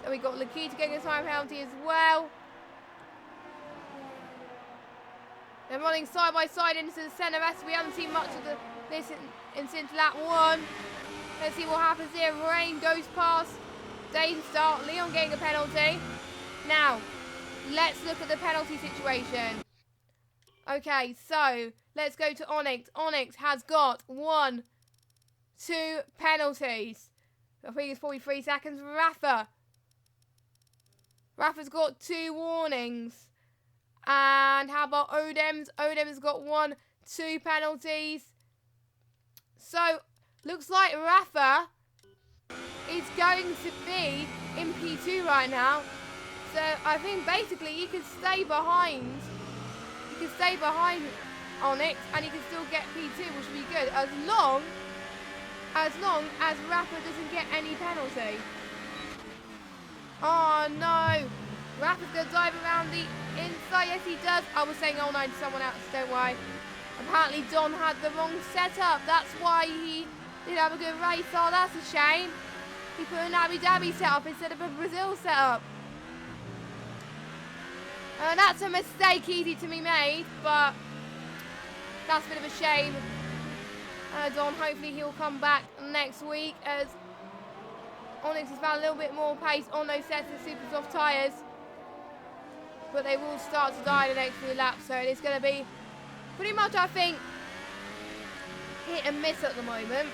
We got Lakita getting a time penalty as well. They're running side by side into the centre. We haven't seen much of this since lap 1. Let's see what happens here. Rain goes past Danestar. Leon getting a penalty. Now, let's look at the penalty situation. Okay, so let's go to Onyx. Onyx has got 1, 2 penalties. I think it's probably 3 seconds. Rafa's got 2 warnings. And how about Odems? Odems got 1, 2 penalties. So, looks like Rafa is going to be in P2 right now. So, I think basically he can stay behind. He can stay behind Onyx and he can still get P2, which would be good. As long as Rafa doesn't get any penalty. Oh no! Rafa's going to dive around the inside. Yes, he does. I was saying, oh no, to someone else. Don't worry. Apparently, Don had the wrong setup. That's why he didn't have a good race. Oh, that's a shame. He put an Abu Dhabi setup instead of a Brazil setup. That's a mistake easy to be made, but that's a bit of a shame. Don, hopefully he'll come back next week as Onyx has found a little bit more pace on those sets of super soft tyres. But they will start to die in the next few laps, so it's going to be pretty much, I think, hit and miss at the moment.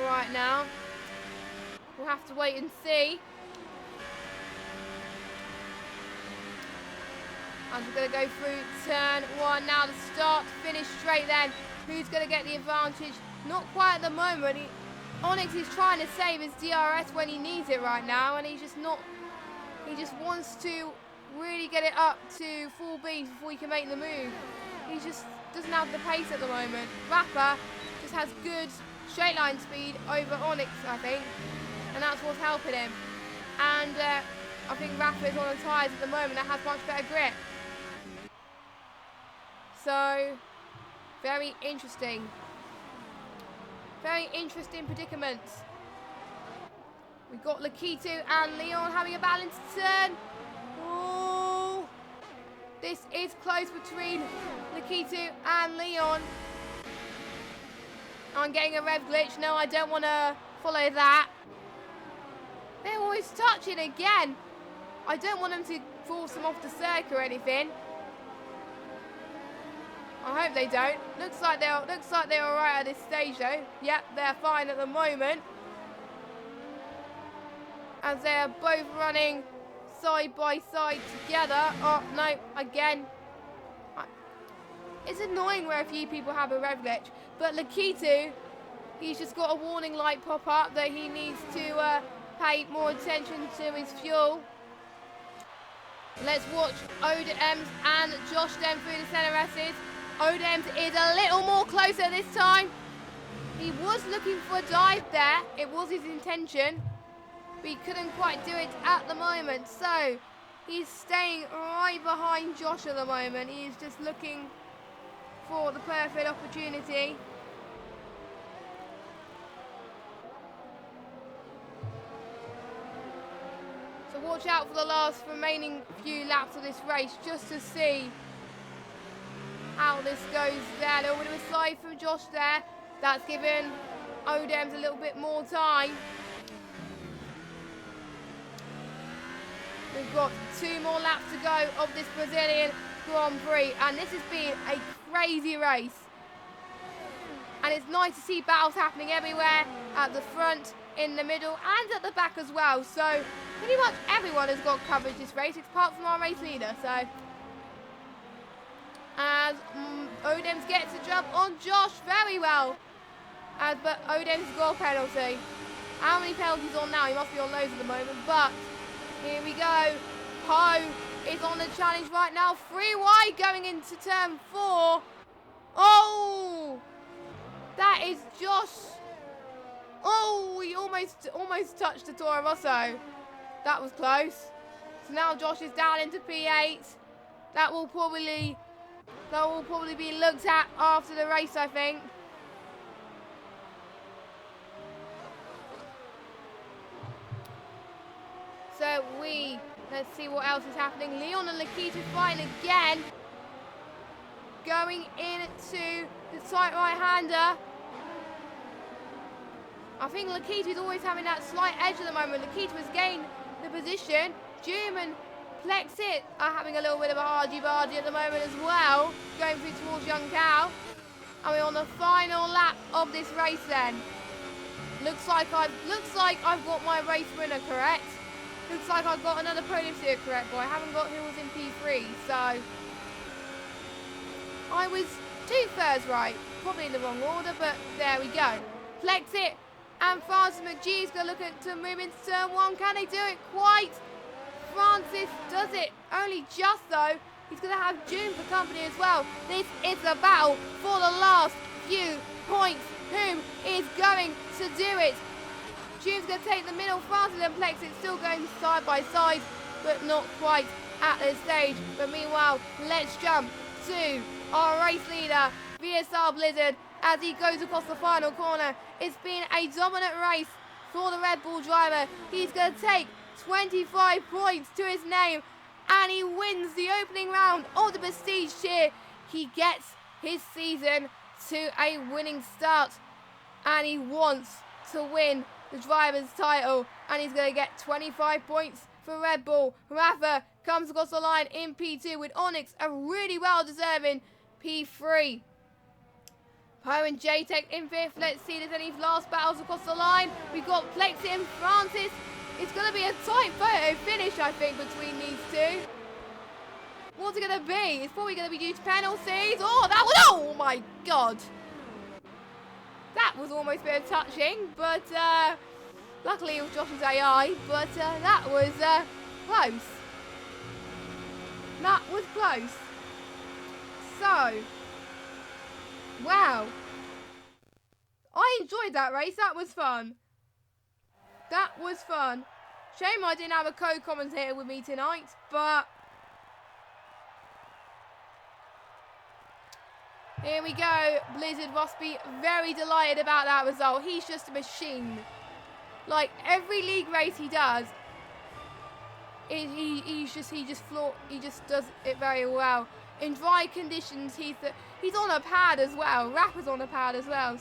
Right now, we'll have to wait and see. And we're going to go through turn 1 now. The start, finish straight then. Who's going to get the advantage? Not quite at the moment. Onyx is trying to save his DRS when he needs it right now, and he's just not. He just wants to really get it up to full beat before he can make the move. He just doesn't have the pace at the moment. Rafa just has good straight line speed over Onyx, I think, and that's what's helping him. And I think Rafa is on the tyres at the moment that has much better grip. So, very interesting. Very interesting predicaments. We've got Lakitu and Leon having a balanced turn. Oh, this is close between Lakitu and Leon. I'm getting a rev glitch. No, I don't want to follow that. They're always touching again. I don't want them to force them off the circuit or anything. I hope they don't. Looks like they're alright at this stage though. Yep, they're fine at the moment. As they are both running side by side together. Oh no, again. It's annoying where a few people have a rev glitch. But Lakitu, he's just got a warning light pop up that he needs to pay more attention to his fuel. Let's watch Odems and Josh them through the center S's. Odems is a little more closer this time. He was looking for a dive there. It was his intention. But he couldn't quite do it at the moment. So, he's staying right behind Josh at the moment. He's just looking for the perfect opportunity. So watch out for the last remaining few laps of this race just to see how this goes there. A little bit of a slide from Josh there. That's given Odems a little bit more time. We've got 2 more laps to go of this Brazilian Grand Prix, and this has been a crazy race. And it's nice to see battles happening everywhere, at the front, in the middle, and at the back as well. So pretty much everyone has got coverage this race, apart from our race leader. So as Odems gets a jump on Josh very well. But Odems got a penalty. How many penalties on now? He must be on loads at the moment. But here we go. Poe is on the challenge right now. 3 wide going into turn 4. Oh! That is Josh. Oh, he almost touched the Toro Rosso. That was close. So now Josh is down into P8. That will probably be looked at after the race, I think. So let's see what else is happening. Leon and Lakitu fighting again. Going into the tight right-hander. I think Lakitu is always having that slight edge at the moment. Lakitu has gained the position. German Plexit are having a little bit of a argy-bargy at the moment as well, going through towards Young Cow. And we're on the final lap of this race then. Looks like I've got my race winner correct. Looks like I've got another Podium Tier correct, but I haven't got who was in P3, so I was 2/3 right. Probably in the wrong order, but there we go. Plexit and Francis McGee's going to look at to move into turn 1. Can they do it quite? Francis does it. Only just though. He's going to have June for company as well. This is a battle for the last few points. Whom is going to do it? June's going to take the middle. Francis and Plexit still going side by side, but not quite at this stage. But meanwhile, let's jump to our race leader, VSR Blizzard, as he goes across the final corner. It's been a dominant race for the Red Bull driver. He's going to take 25 points to his name, and he wins the opening round of the Prestige Tier. He gets his season to a winning start, and he wants to win the driver's title, and he's going to get 25 points for Red Bull. Rafa comes across the line in P2 with Onyx, a really well-deserving P3. Poe and JTech in 5th. Let's see if there's any last battles across the line. We've got Plexit and Francis. It's going to be a tight photo finish, I think, between these two. What's it going to be? It's probably going to be due to penalties. Oh, that was... Oh, my God. That was almost a bit of touching, but luckily it was Josh's AI. But that was close. That was close. So, wow. I enjoyed that race. That was fun. That was fun. Shame I didn't have a co-commentator with me tonight, but here we go. Blizzard must be very delighted about that result. He's just a machine. Like every league race he does, he just does it very well. In dry conditions, he's on a pad as well. Rapper's on a pad as well,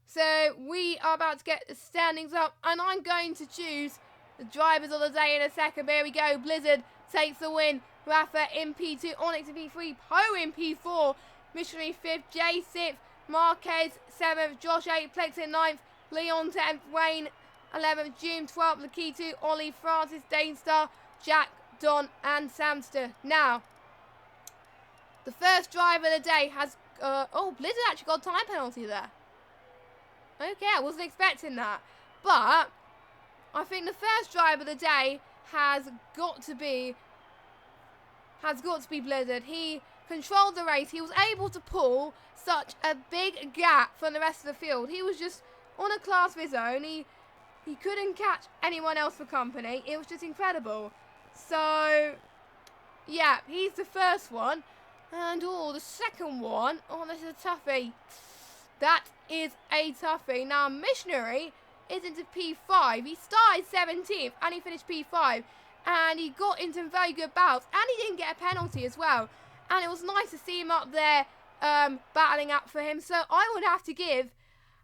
So we are about to get the standings up, and I'm going to choose the drivers of the day in a second. Here we go. Blizzard takes the win. Rafa in P2, Onyx in P3, Poe in P4, Missionary 5th, Jay 6th, Marquez 7th, Josh 8th, Plex in 9th, Leon 10th, Wayne 11th, June 12th, Lakitu, Ollie, Francis, Danestar, Jack, Don, and Samster. Now, the first driver of the day has... oh, Blizzard actually got a time penalty there. Okay, I wasn't expecting that. But I think the first driver of the day has got to be Blizzard. He controlled the race. He was able to pull such a big gap from the rest of the field. He was just on a class of his own. He couldn't catch anyone else for company. It was just incredible. So, yeah, he's the first one. And, oh, the second one. Oh, this is a toughie. That is a toughie. Now, Missionary is into P5. He started 17th and he finished P5. And he got into some very good bouts. And he didn't get a penalty as well. And it was nice to see him up there battling up for him. So I would have to give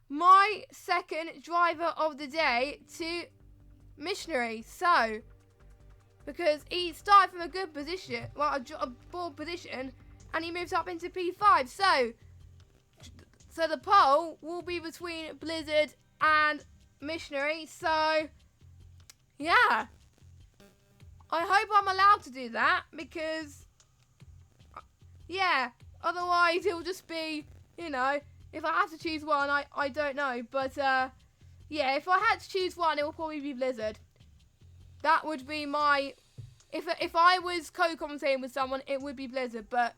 my second driver of the day to Missionary. So, because he started from a good position, well, a board position, and he moves up into P5. So the poll will be between Blizzard and Missionary. So, yeah. I hope I'm allowed to do that because, yeah, otherwise it will just be, you know, if I have to choose one, I don't know. But, yeah, if I had to choose one, it will probably be Blizzard. That would be my, if I was co-commentating with someone, it would be Blizzard. But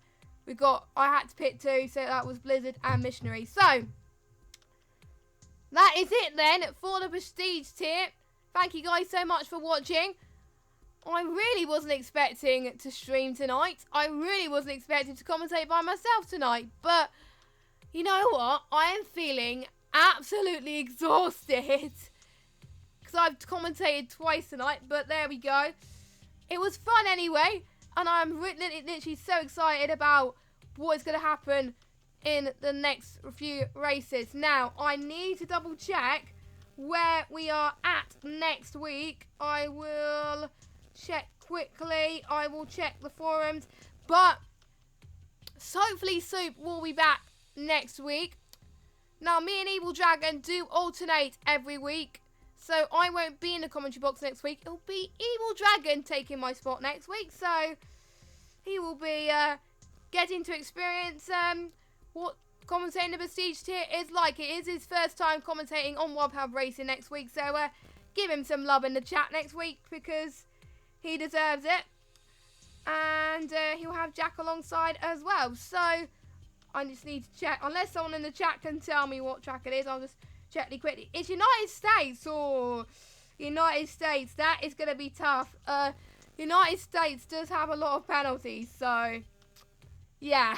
I had to pick two, so that was Blizzard and Missionary. So, that is it then for the Prestige Tier. Thank you guys so much for watching. I really wasn't expecting to stream tonight. I really wasn't expecting to commentate by myself tonight. But, you know what? I am feeling absolutely exhausted. Because I've commentated twice tonight. But there we go. It was fun anyway. And I'm literally so excited about what is going to happen in the next few races. Now, I need to double check where we are at next week. I will check quickly. I will check the forums. But hopefully Soup will be back next week. Now, me and Evil Dragon do alternate every week. So I won't be in the commentary box next week. It'll be Evil Dragon taking my spot next week. So he will be getting to experience what commentating the Prestige Tier is like. It is his first time commentating on World Hub Racing next week. So give him some love in the chat next week because he deserves it. And he'll have Jack alongside as well. So I just need to check. Unless someone in the chat can tell me what track it is, I'll just check really quickly. It's United States. Or United States. That is going to be tough. United States does have a lot of penalties. So, yeah.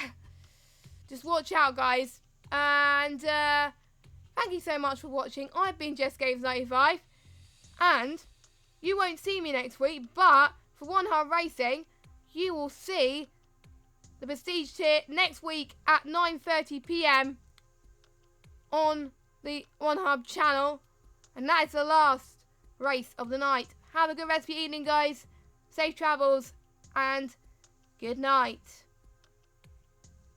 Just watch out, guys. And thank you so much for watching. I've been JessGames95. And you won't see me next week. But for One Hub Racing, you will see the Prestige Tier next week at 9:30 PM on the One Hub channel. And that is the last race of the night. Have a good rest of your evening, guys. Safe travels and good night.